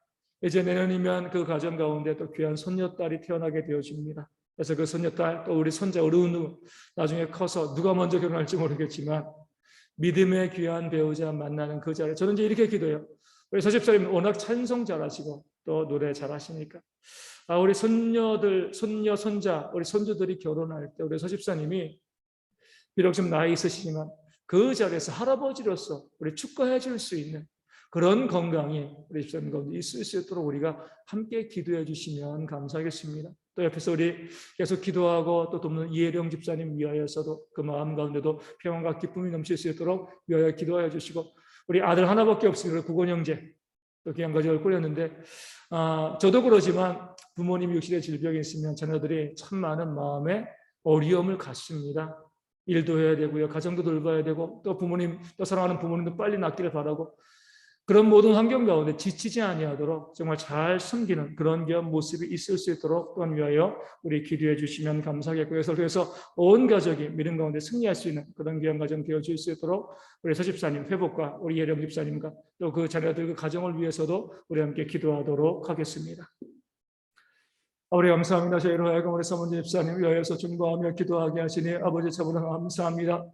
이제 내년이면 그 가정 가운데 또 귀한 손녀딸이 태어나게 되어집니다. 그래서 그 손녀딸 또 우리 손자 어른도 나중에 커서 누가 먼저 결혼할지 모르겠지만 믿음의 귀한 배우자 만나는 그 자리에 저는 이제 이렇게 기도해요. 우리 서집사님 워낙 찬송 잘하시고 또 노래 잘하시니까 우리 손녀들, 손녀, 손자, 우리 손주들이 결혼할 때 우리 서집사님이 비록 좀 나이 있으시지만 그 자리에서 할아버지로서 우리 축하해 줄 수 있는 그런 건강이 우리 집사님 가운데 있을 수 있도록 우리가 함께 기도해 주시면 감사하겠습니다. 또 옆에서 우리 계속 기도하고 또 돕는 이혜령 집사님 위하여서도 그 마음 가운데도 평안과 기쁨이 넘칠 수 있도록 위하여 기도하여 주시고, 우리 아들 하나밖에 없으니까 구건 형제 또 귀한 가족을 꾸렸는데, 저도 그러지만 부모님이 육신의 질병이 있으면 자녀들이 참 많은 마음에 어려움을 갖습니다. 일도 해야 되고요, 가정도 돌봐야 되고, 또 부모님, 또 사랑하는 부모님도 빨리 낫기를 바라고, 그런 모든 환경 가운데 지치지 아니하도록 정말 잘 섬기는 그런 귀한 모습이 있을 수 있도록 또한 위하여 우리 기도해 주시면 감사하겠고요. 그래서 온 가족이 믿음 가운데 승리할 수 있는 그런 귀한 가정 되어질 수 있도록 우리 서집사님 회복과 우리 예령 집사님과 또 그 자녀들 그 가정을 위해서도 우리 함께 기도하도록 하겠습니다. 아버지 감사합니다. 저희로 하여금 우리 서문진 집사님 위하여서 중보하며 기도하게 하시니 아버지 참으로 감사합니다.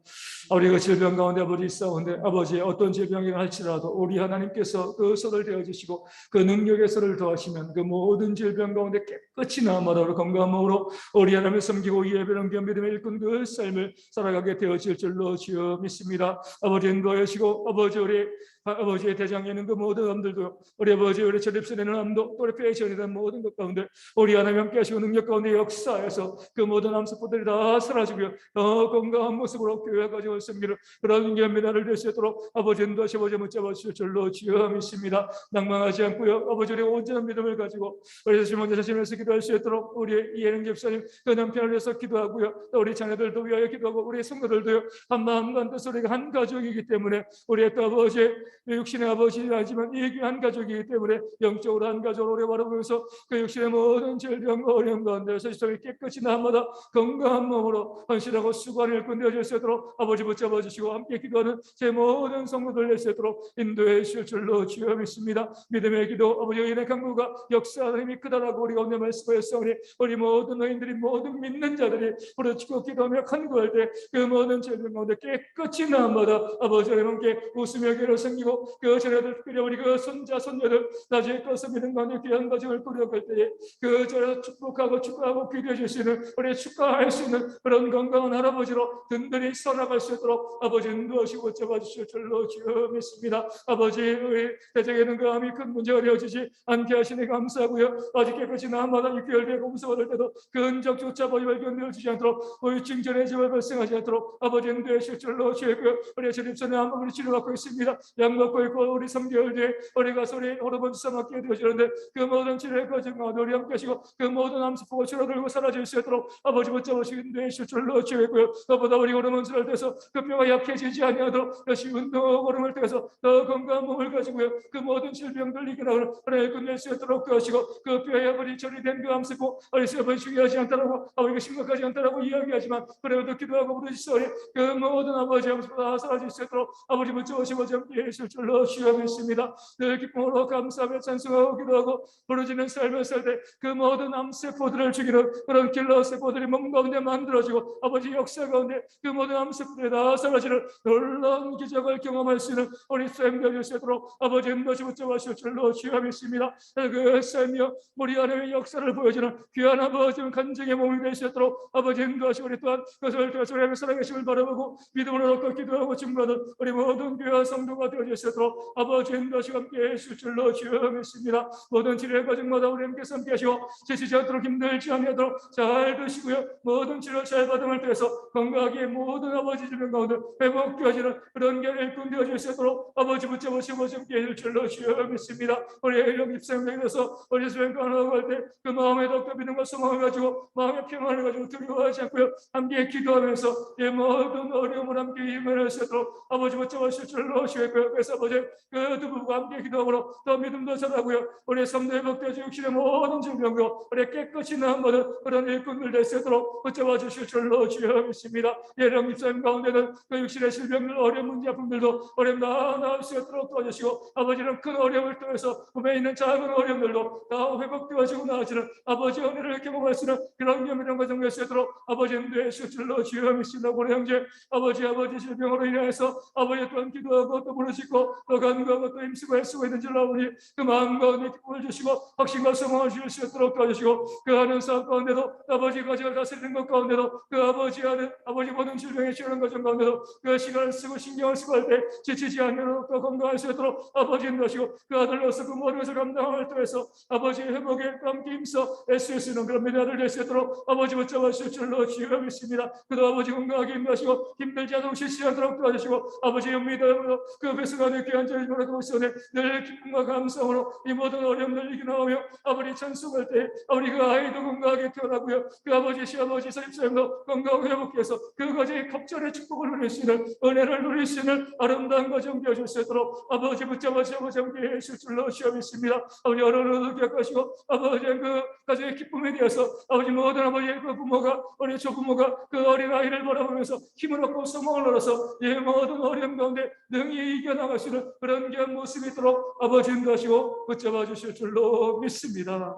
아버지 그 질병 가운데 아버지 있사온데 아버지 어떤 질병이라 할지라도 우리 하나님께서 그 손을 대어주시고 그 능력의 손을 더하시면 그 모든 질병 가운데 깨끗이 나아마다 건강한 몸으로 우리 하나님을 섬기고 예배는 겸 믿음의 일꾼 그 삶을 살아가게 되어질 줄로 주여 믿습니다. 아버지 인도하시고 아버지 우리 아버지의 대장에 있는 그 모든 암들도 우리 아버지 우리 전립선에 있는 암도 우리 폐에 있는 모든 것 가운데 우리 하나님 함께 하시고 능력 가운데 역사해서 그 모든 암세포들이 다 사라지고요, 더 건강한 모습으로 교회 가정을 섬기는 그런 연민화를 될 수 있도록 아버지 인도하시 아버지 붙잡아 주실 줄로 주여 믿습니다. 낭망하지 않고요, 아버지 우리 온전한 믿음을 가지고 우리 먼저 자신에서 기도할 수 있도록 우리 이혜령 집사님 그 남편을 위해서 기도하고요, 또 우리 자녀들도 위하여 기도하고 우리 성도들도요, 한 마음 한 뜻 우리가 한 가족이기 때문에 우리의 또 아버지 육신의 아버지이지만 이 귀한 가족이기 때문에 영적으로 한 가족을 오래 바라보면서 그 육신의 모든 질병과 어려움 가운데서 지성이 깨끗이 날마다 건강한 몸으로 헌신하고 수고하는 일꾼 되어질 수 있도록 아버지 붙잡아 주시고 함께 기도하는 제 모든 성도들 낼 수 있도록 인도해 주실 줄로 주여 믿습니다. 믿음의 기도 아버지 의인의 강구가 역사하는 힘이 크다라고 우리가 오늘 말씀하였사오니 우리 모든 의인들이 모든 믿는 자들이 부르짖고 기도하며 간구할 때 그 모든 질병 가운데 깨끗이 날마다 아버지 하나님께 웃으며 기로 생기고 그 자녀들 특별히 우리 그 손자 손녀들 나중에 커서 믿음 가운데 귀한 가정을 꾸려갈 때에 그 자녀 축복하고 축하하고 기도해 줄 수 있는 우리 축하할 수 있는 그런 건강한 할아버지로 든든히 살아갈 수 있도록 아버지 인도하시고 잡아주실 줄로 주여 믿습니다. 아버지 우리 대적에는 그 암이 큰 문제가 되어지지 않게 하시니 감사하고요, 아직 깨끗이 남마다 6개월 되고 무서워할 때도 그 흔적조차 아버지 발견되어 주지 않도록 우리 증전의 재발 발생하지 않도록 아버지 인도하실 줄로 주여고요, 우리 전립선에 암으로 치료받고 있습니다. 약 먹고 있고 우리 3개월 뒤에 우리 가서 우리 호르몬 주사 맞게 되어지는데 그 모든 치료의 과정 가운데 우리 함께 하시고 그 모든 암세포가 줄어들고 사라질 수 있도록 아버지 붙잡으시고 인도하실 줄로 주여고요, 그보다 우리 호르몬 주사를 떼서 그 뼈가 약해지지 아니하도록 다시 운동하고 호르몬을 떼서 더 건강한 몸을 가지고요, 그 모든 질병들 이겨나가는 하나님 끝낼 수 있도록 하시고 그 뼈에 아버지 처리된 그 암세포 아버지 중요하지 않다라고 아버지가 심각하지 않다라고 이야기하지만 그래도 기도하고 부르시소리 그 모든 아버지 암세포 다 사라질 수 있도록 아버지 붙잡으시고 함께 하실 줄로 주여 믿습니다. 늘 기쁨으로 감사하며 찬송하고 기도하고 부르짖는 삶을 살 때 그 모든 암세포들을 죽이는 그런 킬러 세포들이 몸 가운데 만들어지고 아버지 역사 가운데 그 모든 암세포들이 다 사라지는 놀라운 기적을 경험할 수 있는 우리 삶 되실 수 있도록 아버지 인도시 붙잡으실 줄로 주여 믿습니다. 그 삶이여 우리 안에 역사를 보여주는 귀한 아버지 간증의 몸이 될 수 있도록 아버지 인도하시고 우리 또한 그것을 통해서 우리 살아계심을 바라보고 믿음으로 얻고 기도하고 증거하는 우리 모든 교회 성도가 되어질 수 있도록 아버지 인도하시고 함께 해주실 줄로 주여 믿습니다. 모든 치료의 과정마다 우리 함께서 함께 하시고 지치지 않도록 힘들지 아니하도록 잘 드시고요, 모든 치료 잘 받음을 통해서 건강하게 모든 아버지 질병 가운데 회복되어지는 그런 일꾼 되어질 수 있도록 아버지 붙잡으시고 함께 해줄 줄로 주여 믿습니다. 우리 혜령 집사님에 대해서 우리 수행 가능하고 할 때 그 마음에 더욱더 믿음과 소망을 가지고 마음의 평안을 가지고 두려워하지 않고요, 함께 기도하면서 이 모든 어려움을 함께 이겨낼 수 있도록 아버지 붙잡으실 줄로 주였고요. 그래서 아버지 그 누구와 함께 기도함으로 더 믿음도 자라고요, 우리 성도 회복되어 육신의 모든 질병과 우리 깨끗이 나은 그런 일꾼들 될 수 있도록 붙잡아 주실 줄로 주여 믿습니다. 예령 집사님 가운데는 그 육신의 질병들 어려운 문제 아픔들도 어려움 다 나을 수 있도록 도와주시고 아버지는 큰 어려움을 통해서 몸에 있는 작은 어려움들도 다 회복되어지고 나아지는 아버지 은혜를 경험할 수 있는 그런 겸이란 과정 될 수 있도록 아버지 인도해 주실 줄로 주여 믿습니다. 우리 형제 아버지 질병으로 인해서 아버지 또한 기도하고 또 부르짖고 또 간구하고 또 힘쓰고 애쓰고 있는 줄 아버지 그 마음 가운데 기쁨을 주시고 확신과 소망을 주실 수 있도록 도와주시고 그 하는 사업 가운데도 아버지 가정을 다스리는 것 가운데도 그 아버지 하는 아버지 모든 질병에 치료하는 과정 어떤 가운데도 그 시간을 쓰고 신경을 쓰고 할 때 지치지 않으면 또 건강할 수 있도록 아버지 인도하시고 그 아들로서 그 모든 것을 감당함을 통해서 아버지의 회복에 함께 힘써 애쓸 수 있는 그런 미래를 낼 수 있도록 아버지 붙잡아 주실 줄로 주여 믿습니다. 그도 아버지 건강하게 힘내시고 힘들지 않도록 쉬지 않도록 도와주시고 아버지 믿음으로 그 배수관에 귀한 자리 보내고 있으니 늘 기쁨과 감사함으로 이 모든 어려움을 이겨나오며 아버지 찬송할 때 아버지 그 아이도 건강하게 태어나고요. 그 아버지 시아버지 선생님도 건강 회복해서 그것이 갑절의 축복을 누릴 수 있는 은혜를 누릴 수 있는 아름다운 과정 되어줄 수 있도록 아버지 붙잡아 주시고 함께 해주실 줄로 시험 있습니다. 아버지 어른을 기억하시고 아버지 그 가정의 기쁨에 대해서 아버지 모든 아버지의 그 부모가 우리 조부모가 그 어린 아이를 바라보면서 힘을 얻고 소망을 얻어서 이 모든 어려움 가운데 능히 이겨나가시는 그런 귀한 모습이 있도록 아버지 인도하시고 붙잡아 주실 줄로 믿습니다.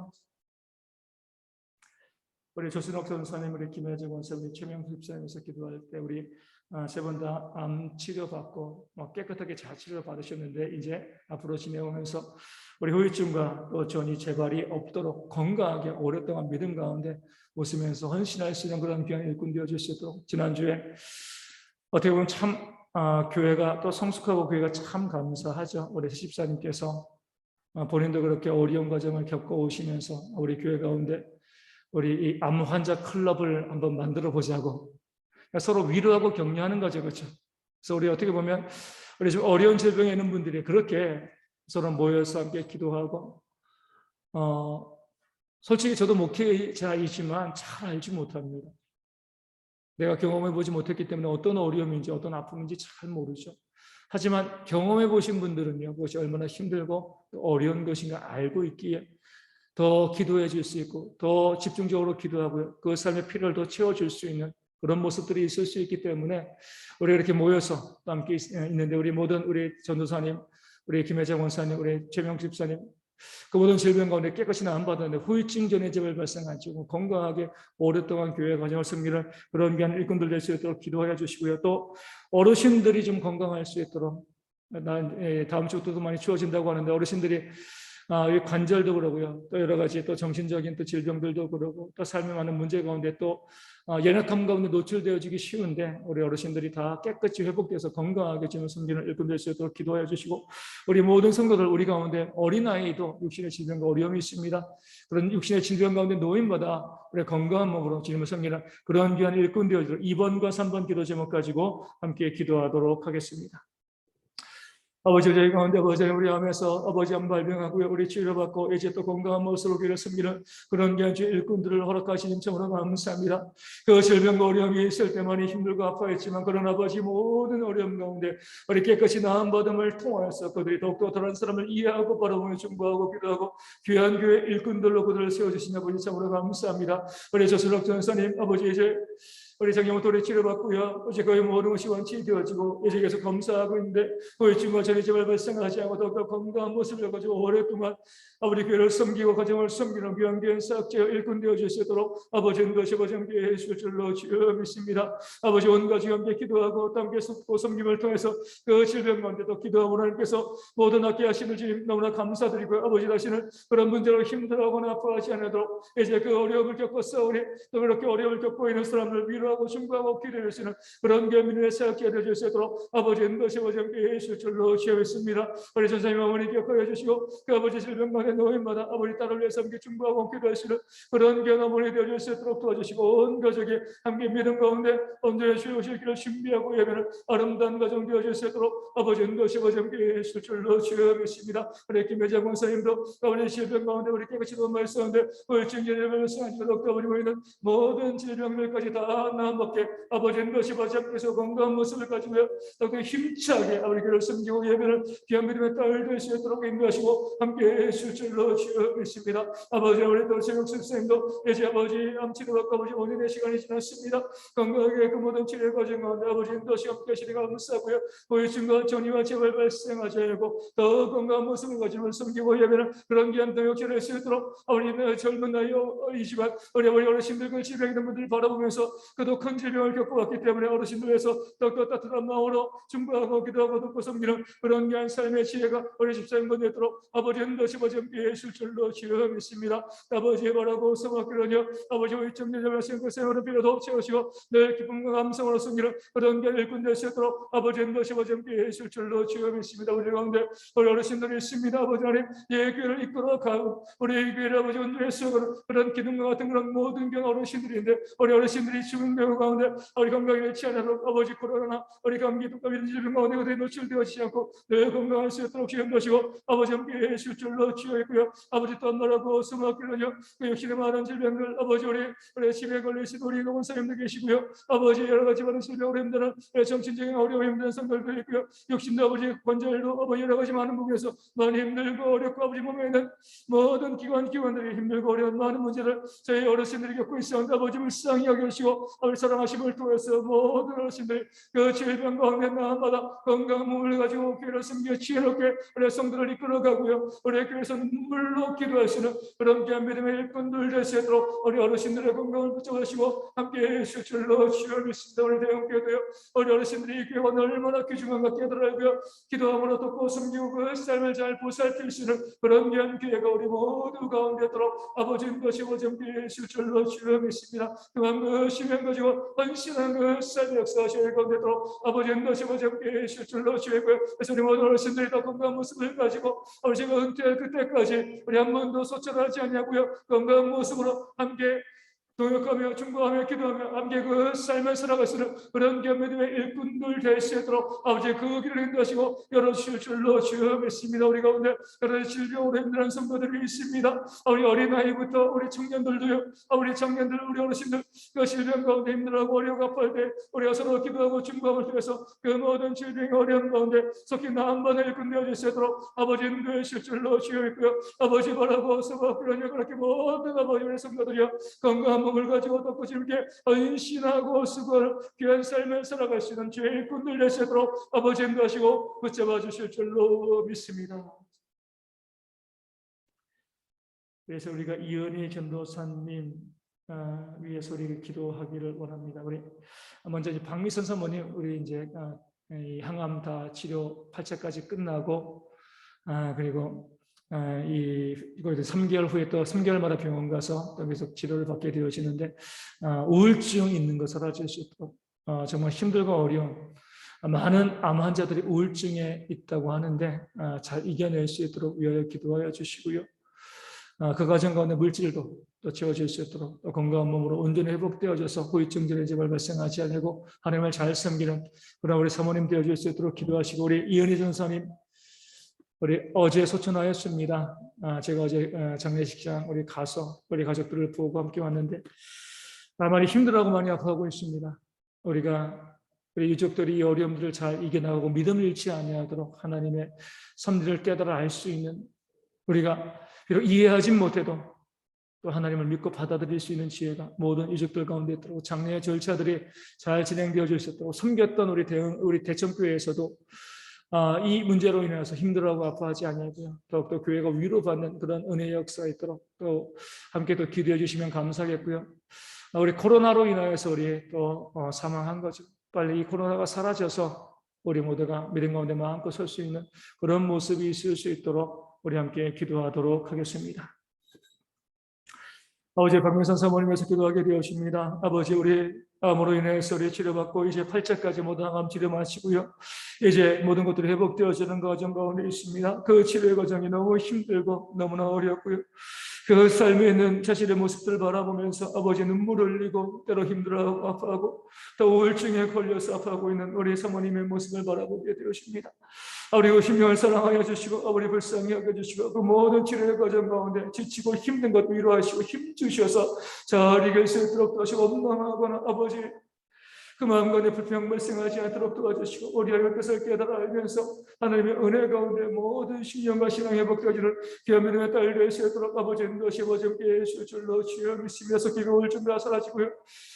우리 조순옥 전사님, 우리 김혜정 원사님, 최명수 집사님에서 기도할 때 우리 세 분 다 암 치료받고 깨끗하게 잘 치료 받으셨는데 이제 앞으로 지내오면서 우리 후유증과 또 전이 재발이 없도록 건강하게 오랫동안 믿음 가운데 웃으면서 헌신할 수 있는 그런 귀한 일꾼 되어줄 수 있도록 지난주에 어떻게 보면 참 교회가 또 성숙하고 교회가 참 감사하죠. 우리 집사님께서 본인도 그렇게 어려운 과정을 겪어 오시면서 우리 교회 가운데 우리 이 암 환자 클럽을 한번 만들어 보자고 서로 위로하고 격려하는 거죠, 그렇죠? 그래서 우리 어떻게 보면 우리 좀 어려운 질병에 있는 분들이 그렇게 서로 모여서 함께 기도하고 솔직히 저도 목회자이지만 잘 알지 못합니다. 내가 경험해 보지 못했기 때문에 어떤 어려움인지 어떤 아픔인지 잘 모르죠. 하지만 경험해 보신 분들은요, 그것이 얼마나 힘들고 어려운 것인가 알고 있기에 더 기도해 줄 수 있고 더 집중적으로 기도하고요. 그 삶의 필요를 더 채워줄 수 있는 그런 모습들이 있을 수 있기 때문에 우리 이렇게 모여서 함께 있는데 우리 모든 우리 전도사님, 우리 김혜정 원사님, 우리 최명수 집사님 그 모든 질병 가운데 깨끗이 나음받았는데 후유증 전의 재발 발생하지 건강하게 오랫동안 교회 과정을 섬기는 그런 귀한 일꾼들 될 수 있도록 기도해 주시고요. 또 어르신들이 좀 건강할 수 있도록 다음 주부터도 많이 추워진다고 하는데 어르신들이 이 관절도 그러고요. 또 여러 가지 또 정신적인 또 질병들도 그러고 또 삶에 많은 문제 가운데 또 연약함 가운데 노출되어지기 쉬운데 우리 어르신들이 다 깨끗이 회복돼서 건강하게 지금 섬기는 일꾼 될 수 있도록 기도해 주시고 우리 모든 성도들 우리 가운데 어린아이도 육신의 질병과 어려움이 있습니다. 그런 육신의 질병 가운데 노인마다 우리 건강한 몸으로 주님을 섬기는 그런 귀한 일꾼 되어지도록 2번과 3번 기도 제목 가지고 함께 기도하도록 하겠습니다. 아버지 저희 가운데 아버지 우리 암에서 아버지 암 발병하고요. 우리 치료받고 이제 또 건강한 모습으로 교회를 섬기는 그런 귀한 주의 일꾼들을 허락하시는 참으로 감사합니다. 그 질병과 어려움이 있을 때 많이 힘들고 아파했지만 그런 아버지 모든 어려움 가운데 우리 깨끗이 나음받음을 통하여서 그들이 더욱더 다른 사람을 이해하고 바라보며 중보하고 기도하고 귀한 교회 일꾼들로 그들을 세워주신 아버지 참으로 감사합니다. 우리 조순옥 전사님 아버지 이제 우리 정형토리 치료받고요. 어제 거의 모든 것이 완치되어지고 이제 계속 검사하고 있는데 후유증과 전이 재발 발생하지 않고 더욱더 건강한 모습을 가지고 오랫동안 아버지 교회를 섬기고 가정을 섬기는 귀한 사역자여 일꾼 되어줄 수 있도록 아버지 인도시 아버지 함께 해주실 줄로 주여 믿습니다. 아버지 온 가족이 함께 기도하고 또 함께 돕고 섬김을 통해서 그 질병 가운데도 기도하고 하나님께서 모든 낫게 하시는 주님 너무나 감사드리고요. 아버지 다시는 그런 문제로 힘들어하거나 아파하지 않도록 이제 그 어려움을 겪었어 우리 또 그렇게 어려움을 겪고 있는 사람들 위로하고 중보하고 기도해 주시는 그런 개민의 사역자 되어줄 수 있도록 아버지 인도시 아버지 함께 해주실 줄로 주여 믿습니다. 우리 전사님 어머니 기억하여 주시고 그 아버지 질병 가운데 노인마다 아버지 딸을 위해서 함께 중보하고 기도하시는 그런 귀한 어머니 되어줄 수 있도록 도와주시고 온 가족이 함께 믿음 가운데 언제나 주여 오실 길을 준비하고 예배는 아름다운 가정 되어줄 수 있도록 아버지 인도시 아버지 함께 해주실 줄로 주여 믿습니다. 우리 김혜정 권사님도 아버지 질병 가운데 우리 깨끗이 말씀하는데 후유증 질병을 말씀하시고 아버지 보이는 모든 질병들까지 다 나아먹게 아버지 인도시 아버지 함께서 건강한 모습을 가지고요. 더욱더 힘차게 아버지 교회를 섬기고 예배를 귀한 믿음의 딸 될 수 있도록 인도하시고 함께 해주실 줄로 주여 믿습니다. 아버지 우리 또 최명수 선생님도 이제 아버지 암치료받고 아버지 원인의 시간이 지났습니다. 건강하게 그 모든 치료 과정 가운데 아버지 인도시 함께 하시니 감사하고요. 후유증과 전이와 재발 발생하지 않고 더 건강한 모습을 가지고 섬기고 예배는 그런 귀한 동역자를 할 수 있도록 아버지 젊은 나이이지만 우리 어르신들 그 질병 있는 분들을 바라보면서 그도 큰 질병을 겪어왔기 때문에 어르신들에서 더욱더 따뜻한 마음으로 중보하고 기도하고 돕고 섬기는 그런 귀한 삶의 지혜가 우리 집사님과 되도록 아버지 인도시 아버지 함께 하실 줄로 주여 믿습니다. 아버지의 바라고 소망하기로냐 아버지와 일정되자 하신 그 생활을 빌어도 채우시고 늘 기쁨과 감성으로 숨기는 그런 귀한 일꾼 되시도록 아버지 인도시 아버지 함께 하실 줄로 주여 믿습니다. 우리 가운데 우리 어르신들이 있습니다. 아버지 하나님 예 교회를 이끌어 가고 우리 교회를 아버지 온전해서 그런 기둥과 같은 그런 모든 귀한 어르신들인데 우리 어르신들이 죽은 병 가운데 우리 건강을 잃지 않도록 아버지 코로나 우리 감기 독감 이런 질병 가운데 그들이 노출되어지지 않고 늘 건강할 수 있도록 주여 도시고 아버지 함께 해주실 줄로 주여 있고요. 아버지 또 나라고 수고하기로요. 그 역시나 많은 질병들 아버지 우리 집에 걸리신 우리 노원사님도 계시고요. 아버지 여러 가지 많은 질병으로 힘드는 정신적인 어려움 힘든 성들도 있고요. 욕심도 아버지 관절도 아버지 여러 가지 많은 부분에서 많이 힘들고 어렵고 아버지 몸에 있는 모든 기관들이 힘들고 어려운 많은 문제를 저희 어르신들이 겪고 있었는데 아버지 불쌍히 여겨주시고 아버지 사랑하심을 통해서 모든 어르신들이 그 질병 가운데 나아마다 건강한 몸을 가지고 교회를 섬겨 지혜롭게 우리 성도를 이끌어가고요. 우리 교회에서 눈물로 기도하시는 그런 귀한 믿음의 일꾼들 되시도록 우리 어르신들의 건강을 붙잡으시고 함께해 주실 줄로 주여 믿습니다. 우리 대형교회도요. 우리 어르신들이 이 교회가 얼마나 귀중한 것 깨달아고요. 기도함으로 돕고 섬기고 그 삶을 잘 보살필 수 있는 그런 귀한 교회가 우리 모두 가운데 있도록 아버지 인도시고 함께해 주실 줄로 주여 믿습니다. 그만 그 심연 가지고 헌신한 그 삶의 역사하실 가운데 있도록 아버지 인도시고 함께해 주실 줄로 주여 있고요. 그래서 우리 모든 어르신들이 더 건강한 모습을 가지고 아버지가 은퇴할 그때까지 우리 한 번도 소철하지 않냐고요. 건강한 모습으로 함께 동역하며 중보하며 기도하며 함께 그 삶을 살아갈 수 있는 그런 믿음의 일꾼들 될 수 있도록 아버지 그 길을 인도하시고 열어주실 줄로 주여 믿습니다. 우리 가운데 여러 질병으로 힘든 성도들이 있습니다. 우리 어린아이부터 우리 청년들도요. 우리 청년들 우리 어르신들 그 질병 가운데 힘들어하고 어려워 아플 때 우리가 서로 기도하고 중보함을 통해서 그 모든 질병의 어려운 가운데 속히 나한번에 일꾼 되어질 수 있도록 아버지 인도해 주실 줄로 주여 있고요. 아버지 바라고 서고 그렇게 모든 아버지 우리 성도들이여 건강한 몸을 가지고 덮고 지게 헌신하고 수고할 귀한 삶을 살아갈 수 있는 주의 일꾼들 되시도록 아버지 인도하시고 붙잡아 주실 줄로 믿습니다. 그래서 우리가 이은희 전도사님 위해서 우리 기도하기를 원합니다. 우리 먼저 이제 박미선 사모님 우리 이제 항암 다 치료 8차까지 끝나고 그리고 이거 3개월 후에 또 3개월마다 병원 가서 또 계속 치료를 받게 되어지는데 우울증 있는 거 사라질 수 있도록 정말 힘들고 어려운 많은 암 환자들이 우울증에 있다고 하는데 잘 이겨낼 수 있도록 위하여 기도하여 주시고요. 그 과정 가운데 물질도 또 채워질 수 있도록 또 건강한 몸으로 온전히 회복되어져서 후유증들이 제발 발생하지 않고 하나님을 잘 섬기는 그런 우리 사모님 되어줄 수 있도록 기도하시고 우리 이은희 전사님 우리 어제 소천하였습니다. 제가 어제 장례식장 우리 가서 우리 가족들을 보고 함께 왔는데 많이 힘들어하고 많이 아파하고 있습니다. 우리 유족들이 이 어려움들을 잘 이겨나가고 믿음을 잃지 아니하도록 하나님의 섭리를 깨달아 알 수 있는 우리가 비록 이해하지 못해도 또 하나님을 믿고 받아들일 수 있는 지혜가 모든 유족들 가운데 있도록 장례 절차들이 잘 진행되어질 수 있도록 섬겼던 우리 대청교회에서도 이 문제로 인해서 힘들어하고 아파하지 아니하고요. 더욱더 교회가 위로받는 그런 은혜의 역사가 있도록 또 함께 또 기도해 주시면 감사하겠고요. 우리 코로나로 인하여서 우리 또 사망한 거죠. 빨리 이 코로나가 사라져서 우리 모두가 믿음 가운데 마음껏 설 수 있는 그런 모습이 있을 수 있도록 우리 함께 기도하도록 하겠습니다. 아버지 박명선 사모님께서 기도하게 되었습니다. 아버지 우리 암으로 인해서 우리 치료받고 이제 8차까지 모든 암 치료 마치고요. 이제 모든 것들이 회복되어지는 과정 가운데 있습니다. 그 치료의 과정이 너무 힘들고 너무나 어렵고요. 그 삶에 있는 자신의 모습들을 바라보면서 아버지 눈물을 흘리고 때로 힘들어하고 아파하고 또 우울증에 걸려서 아파하고 있는 우리 사모님의 모습을 바라보게 되었습니다. 우리 심령을 사랑하여 주시고 아버지 불쌍히 여겨주시고 그 모든 치료의 과정 가운데 지치고 힘든 것도 위로하시고 힘 주셔서 잘 이길 수 있도록 다시 원망하거나 아버지 그 마음 가운데 불평 발생하지 않도록 도와주시고 우리 하나님 뜻을 깨달아 알면서 하나님의 은혜 가운데 모든 신령과 신앙 회복되기를 기업의 딸 되시도록 아버지 인도시 보존께 예수 줄로 주여 믿으면서 기도를 준비하 사라지고요.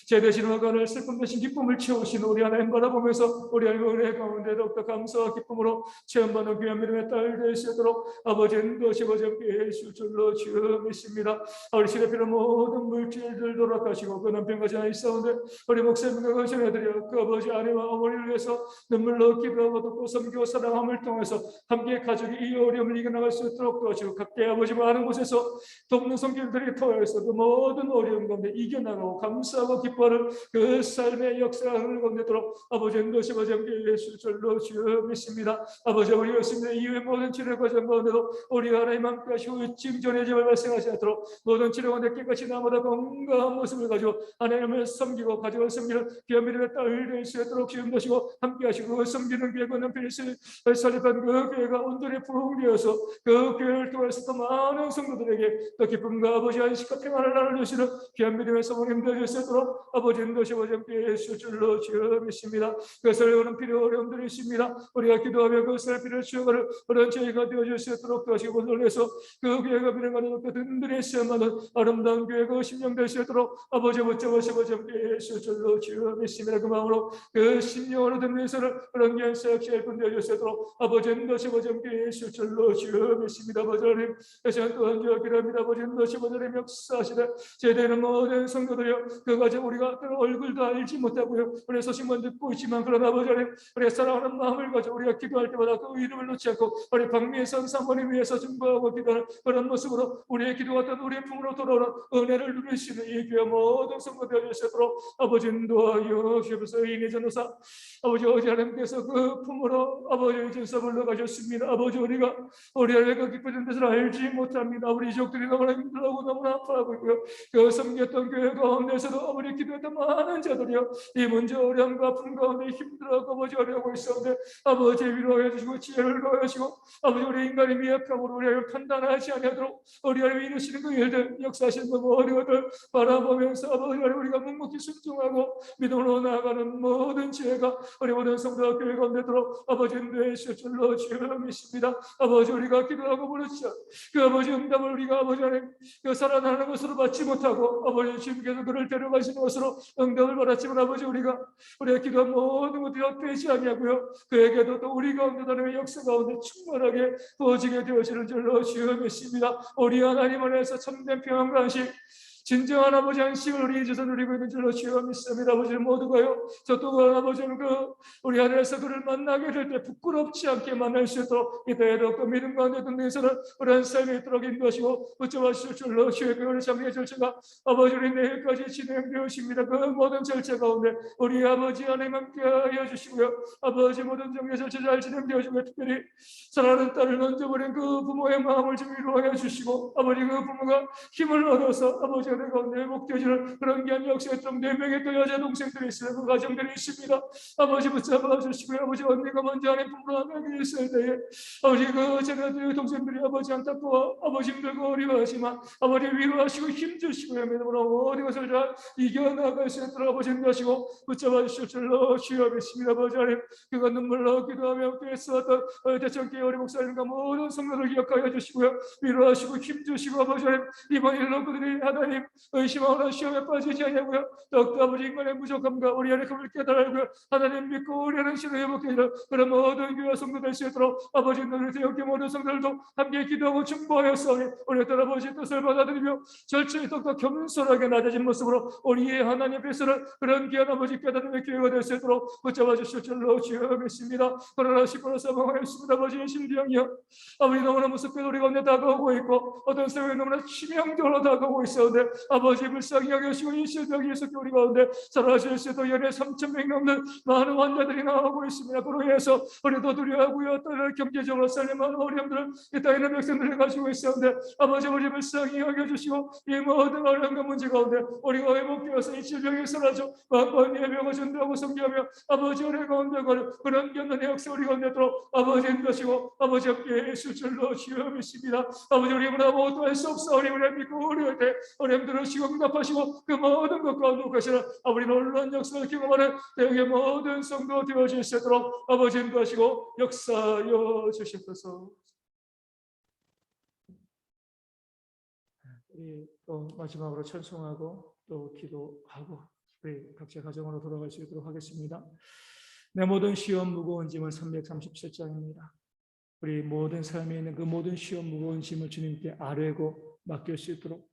제 대신 허간을 슬픔 대신 기쁨을 채우신 우리 하나님 바라보면서 우리 하나님 은혜 가운데 더욱더 감사와 기쁨으로 체험받는 귀한 믿음의 딸 되시도록 아버지 인도시 보존께 예수 줄로 주여 믿습니다. 우리 시대필의 모든 물질들 돌아가시고 그 남편과 자녀 있사온데 우리 목사님과 건전해드려 그 아버지 아내와 어머니를 위해서 눈물로 기도하고 돕고 섬기고 사랑함을 통해서 함께 가족이 이 어려움을 이겨나갈 수 있도록 도와주고 각계 아버지 많은 곳에서 돕는 성길들이 통해서 그 모든 어려움 가운데 이겨나가고 감사하고 기뻐하는 그 삶의 역사가 흘러가도록 아버지 인도시 보존께 예수 절로 주여 믿습니다. 아버지 우리 예수님의 이후의 모든 치료 과정 가운데도 우리 하나님 함께 하시고 징전의 집을 발생하지 않도록 모든 치료 가운데 깨끗이 나보다 건강한 모습을 가지고 하나님을 섬기고 가족을 섬기는 귀한 믿음의 딸 될 수 있도록 지금 도시고 함께 하시고 섬기는 교회가 남편이 설립한 그 교회가 온전히 부흥되어서 그 교회를 통해서 더 많은 성도들에게 더 기쁨과 아버지 안식과 평안을 나눠주시는 귀한 믿음의 사모님 되실 수 있도록 아버지 인도시고 함께 예수 줄로 주여 믿습니다. 그것을 오는 필요 어려움들이 있습니다. 우리가 기도하며 그것을 필요를 주어가는 그런 저희가 되어줄 수 있도록 도와주시고 오늘에서 그 교회가 빌어가는 그 든든히 시험하는 아름다운 교회가 심령될 수 있도록 아버지 붙잡으시고 함께 예수 줄로 주여 믿습니다. 그 마음으로 그 심령으로 듣는 예수를 그런 연세역 시일분 되어줄 수 있도록 아버지 인도시고 함께 예수 줄로 주여 믿습니다. 아버지 하나님 다시 또한 주여 기도합니다. 아버지 인도시고 하나님 역사하시되 제대로 모든 성도들이여 그 가정 우리가 얼굴도 알지 못하고요 우리 소식만 듣고 있지만 그런 아버지 하나님 우리가 사랑하는 마음을 가지고 우리가 기도할 때마다 그 이름을 놓지 않고 우리 박미선 사모님 위해서 증거하고 기도하는 그런 모습으로 우리의 기도가 어떤 우리의 품으로 돌아오는 은혜를 누리시는 이 교회 모든 성도 되어주시도록 아버지 인도하여 주옵소서. 이미 전도사 아버지 어제 하나님께서 그 품으로 아버지의 진섭을 넣어가셨습니다. 아버지 우리가 우리 하나님의 기쁘신 뜻을 알지 못합니다. 우리 이족들이 너무나 힘들어하고 너무나 아파하고 있고요. 그 섬겼던 교회 가운데서도 아버지 기도했던 많은 자들이요 이 문제 어려움과 아픔 가운데 힘들어하고 아버지 어려워하고 있었는데 아버지 위로해 주시고 지혜를 넣어주시고 아버지 우리 인간의 미약함으로 우리를 판단하지 아니하도록 우리 하나님 이루시는 그 일들 역사하시는 그 모든 것들 바라보면서 아버지 우리가 묵묵히 순종하고 믿음으로 나아가는 모든 지혜가 우리 모든 성도와 교회 가운데 들어 아버지 인도하실 줄로 주여 믿습니다. 아버지 우리가 기도하고 부르짖어 그 아버지 응답을 우리가 아버지 하나님 그 살아나는 것으로 받지 못하고 아버지 주님께서 그를 데려가시는 것으로 응답을 받았지만 아버지 우리가 기도한 모든 것들이 헛되지 아니하고요 그에게도 또 우리 가운데 하나님의 역사 가운데 충만하게 부어지게 되어지는 줄로 주여 믿습니다. 우리 하나님 안에서 참된 평안과 안식 진정한 아버지 안식을 우리 주서 누리고 있는 줄로 주여 믿습니다. 아버지는 모두가요 저 또한 아버지는 우리 하늘에서 그를 만나게 될 때 부끄럽지 않게 만날 수 있도록 이때에도 그 믿음 가운데 등대에서는 그런 삶이 있도록 인도하시고 붙잡아주실 줄로 주의 교회를 참여의 절차가 아버지 우리 내일까지 진행되었습니다. 그 모든 절차 가운데 우리 아버지 하나님 함께 하여 주시고요 아버지 모든 정의 절차 잘 진행되어지고 특별히 사랑하는 딸을 던져버린 그 부모의 마음을 좀 위로하여 주시고 아버지 그 부모가 힘을 얻어서 아버지 내 가운데 회복되어지는 그런 귀한 역사에 좀 4명의 또 여자 동생들이 있어요. 그 가정들이 있습니다. 아버지 붙잡아 주시고요. 아버지 언니가 먼저 안에 품으로 하나님이 있을 때에 아버지 그 제자들의 동생들이 아버지 안타까워 아버지 힘들고 어려워하지만 아버지 위로하시고 힘주시고요. 믿음으로 모든 것을 다 이겨나갈 수 있도록 아버지 힘주시고 붙잡아 주실 줄로 주여 믿습니다. 아버지 하나님 그가 눈물로 기도하며 깨어왔던 대천교회 우리 목사님과 모든 성도를 기억하여 주시고요. 위로하시고 힘주시고 아버지 하나님 이번 일로 그들이 하나님 의심하거나 시험에 빠지지 않냐고요. 더욱더 아버지 인간의 부족함과 우리 안에 그걸 깨달고 하나님 믿고 우리 안에 신을 회복해주는 그런 모든 교회 성도 될 수 있도록 아버지 너를 대역의 모든 성도들도 함께 기도하고 중보하였사오니 우리 딸 아버지 뜻을 받아들이며 절제히 더욱더 겸손하게 낮아진 모습으로 우리의 하나님 앞에서는 그런 귀한 아버지 깨달음의 교회가 될 수 있도록 붙잡아 주실 줄로 주여 믿습니다. 그러나 시끄러 사망하였습니다. 아버지의 신령이여 아버지 너무나 무섭게 우리 가운데 다가오고 있고 어떤 세상에 너무나 치명적으로 다가오고 있었는데 아버지 불쌍히 여기시고 이 실병이 있었기 우리 가운데 살아질 수 있도록 연애 3,100 넘는 많은 환자들이 나오고 있습니다. 그로 인해서 우리도 두려워하고요 어떤 경제적으로 살림하는 어려움들을 이 땅에는 백성들이 가지고 있었는데 아버지 불쌍히 여겨주시고 이 모든 어려움과 문제 가운데 우리가 회복되어서 이 질병이 사라져 만번 예배하고 전도하고 섬기하며 아버지 우리 가운데 그런 견단의 역사 우리 가운데 들어 아버지 인도시고 아버지 함께 예수 줄로 주여 믿습니다. 아버지 우리보다 모두 할 수 없어 우리 믿고 우리 때 우리 기도됨 들으시고 응답하시고 그 모든 것 가운데 가시는 아버지 놀라운 역사를 경험하는 대형의 모든 성도 되어질 수 있도록 아버지 인도하시고 역사하여 주시옵소서. 우리 또 마지막으로 찬송하고 또 기도하고 우리 각자 가정으로 돌아갈 수 있도록 하겠습니다. 내 모든 시험 무거운 짐은 337장입니다. 우리 모든 삶에 있는 그 모든 시험 무거운 짐을 주님께 아뢰고 맡길 수 있도록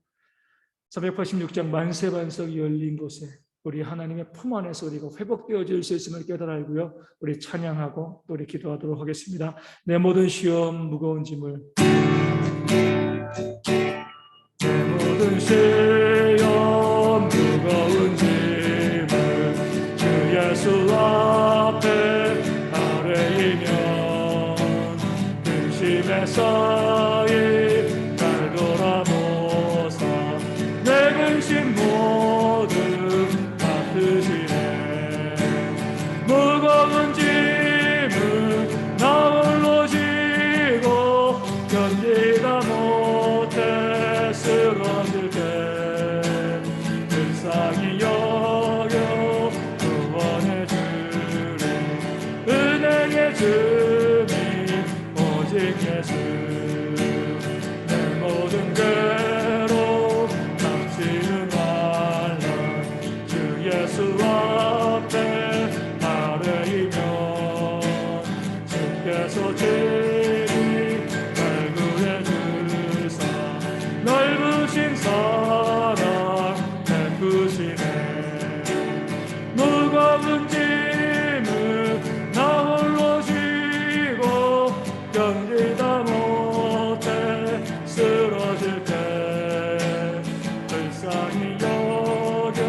386장 만세반석이 열린 곳에 우리 하나님의 품 안에서 우리가 회복되어질 수 있음을 깨달아 알고요. 우리 찬양하고 또 우리 기도하도록 하겠습니다. 내 모든 시험 무거운 짐을 내 모든 시험 무거운 짐을 주 예수 앞에 아뢰이면 근심에 쌓인 날 돌아보사 내 근심 모두 맡으시네. 무거운 짐을 나 홀로 지고 견디다 못해 쓰러질 때 불쌍히 여겨 구원해 주리. 은혜의 주님 오직 예수. 내 모든 괴로움 남지는 말라. 주 예수 앞에 아뢰이면 주께서 친히 발구해 주사 넓으신 사랑 베푸시네. 무거운 짐을 나 홀로 지고 견디다 못해 쓰러질 때 불쌍히 여겨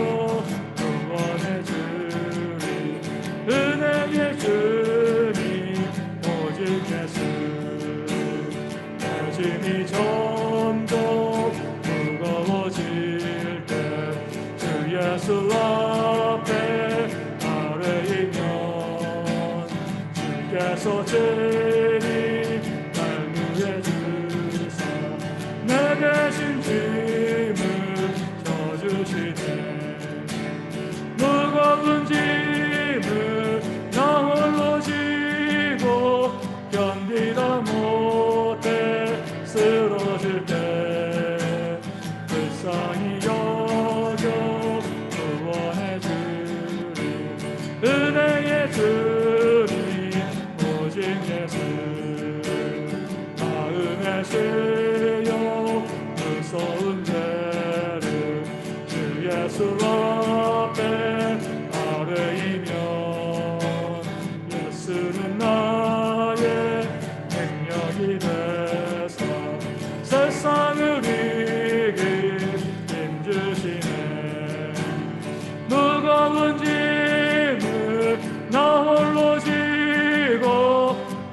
구원해 주리. 은혜의 주님 오직 예수. 내 짐이 점점 무거워질 때 주 예수 앞에 아뢰이면 주께서 친히 발구해 주사 내 대신 짐을 져주시네. 무거운 짐을 나 홀로 지고 견디다 못해 쓰러질 때 불쌍히 여겨 구원해 주리. 은혜의 주님 오직 예수. 마음에 쓰여 무서운 죄를 주 예수 앞에 아뢰이면 예수는 나의 능력이 되사 세상을 이길 힘주시네. 무거운 짐을 나 홀로 지고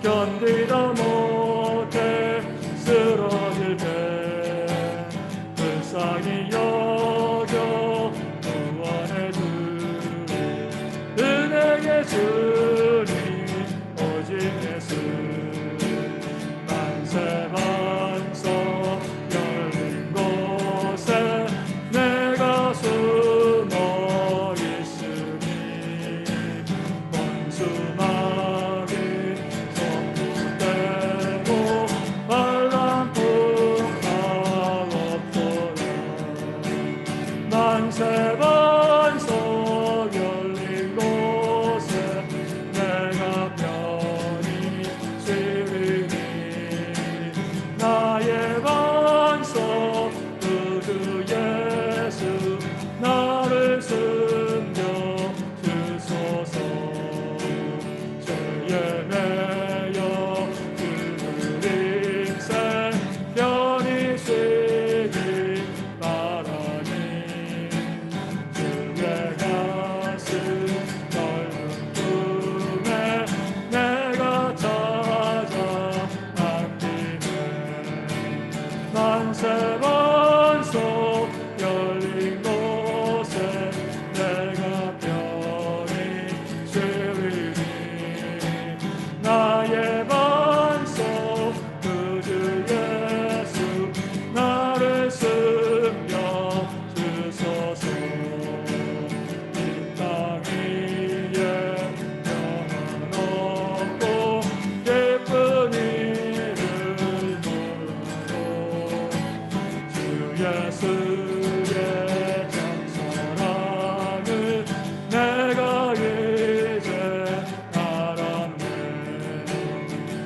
견디다 못해 쓰러질 때 불쌍히 여겨 구원해 주리. 은혜의 주님 오직 예수. 만세반석 열린 곳에 내가 숨어 있으니 원수마귀 선포되고 반란풍파 없도다. 주의 사랑을 내가 이제 알았네.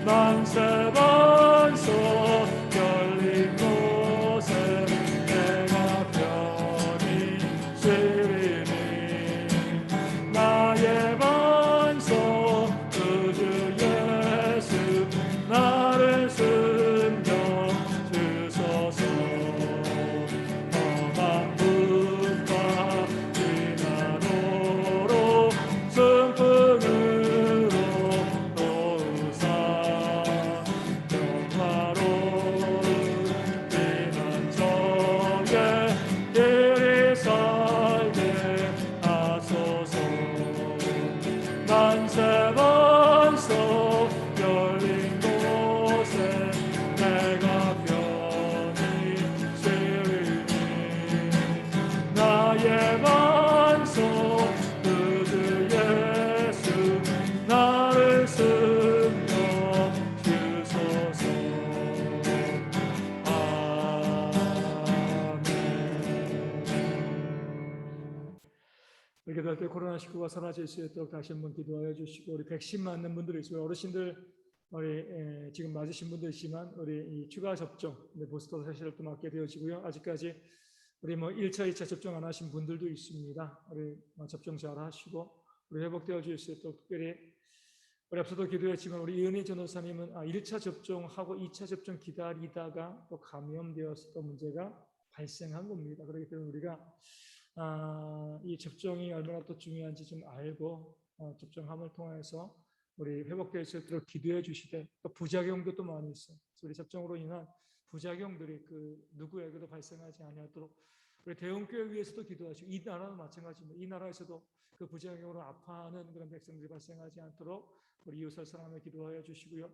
만세 반석 열린 곳에 내가 편히 쉬리니 나의 반석 그 주 예수 나를 숨겨 주소서. 험한 불과 비난으로 순풍으로 도우사 평화로운 비난정에 길이 살게 하소서. 만세 반석 열린 곳에 내가 편히 쉬리니 나의 반석 그 주 예수 나를 숨겨 주소서. 아멘. 이렇게 될 때 코로나19가 사라질 수 있도록 다시 한번 기도하여 주시고, 우리 백신 맞는 분들이 있어요. 어르신들 우리 지금 맞으신 분도 있지만 우리 이 추가 접종, 부스터 세시를 또 맞게 되어지고요. 아직까지 우리 1차, 2차 접종 안 하신 분들도 있습니다. 우리 접종 잘 하시고 우리 회복되어 줄 수 있도록 특별히 우리 앞서도 기도했지만 우리 이은희 전도사님은 1차 접종하고 2차 접종 기다리다가 또 감염되어서 또 문제가 발생한 겁니다. 그렇기 때문에 우리가 이 접종이 얼마나 또 중요한지 좀 알고 접종함을 통해서 우리 회복될 수 있도록 기도해 주시되, 또 부작용도 또 많이 있어요. 그래서 우리 접종으로 인한 부작용들이 누구에게도 발생하지 않도록 우리 대형교회 위에서도 기도하시고, 이 나라도 마찬가지입니다. 이 나라에서도 그 부작용으로 아파하는 그런 백성들이 발생하지 않도록 우리 이웃을 사랑하며 기도하여 주시고요.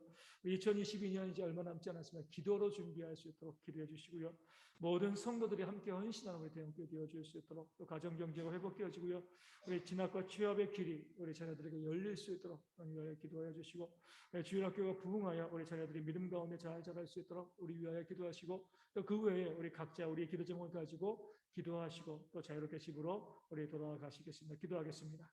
2022년 이제 얼마 남지 않았습니다. 기도로 준비할 수 있도록 기도해 주시고요. 모든 성도들이 함께 헌신하는 우리 대형교회 되어줄 수 있도록, 또 가정경제가 회복되어지고요. 우리 진학과 취업의 길이 우리 자녀들에게 열릴 수 있도록 위하여 기도하여 주시고, 주일학교가 부흥하여 우리 자녀들이 믿음 가운데 잘 자랄 수 있도록 우리 위하여 기도하시고, 또 그 외에 우리 각자 우리의 기도 제목을 가지고 기도하시고 또 자유롭게 집으로 우리 돌아가시겠습니다. 기도하겠습니다.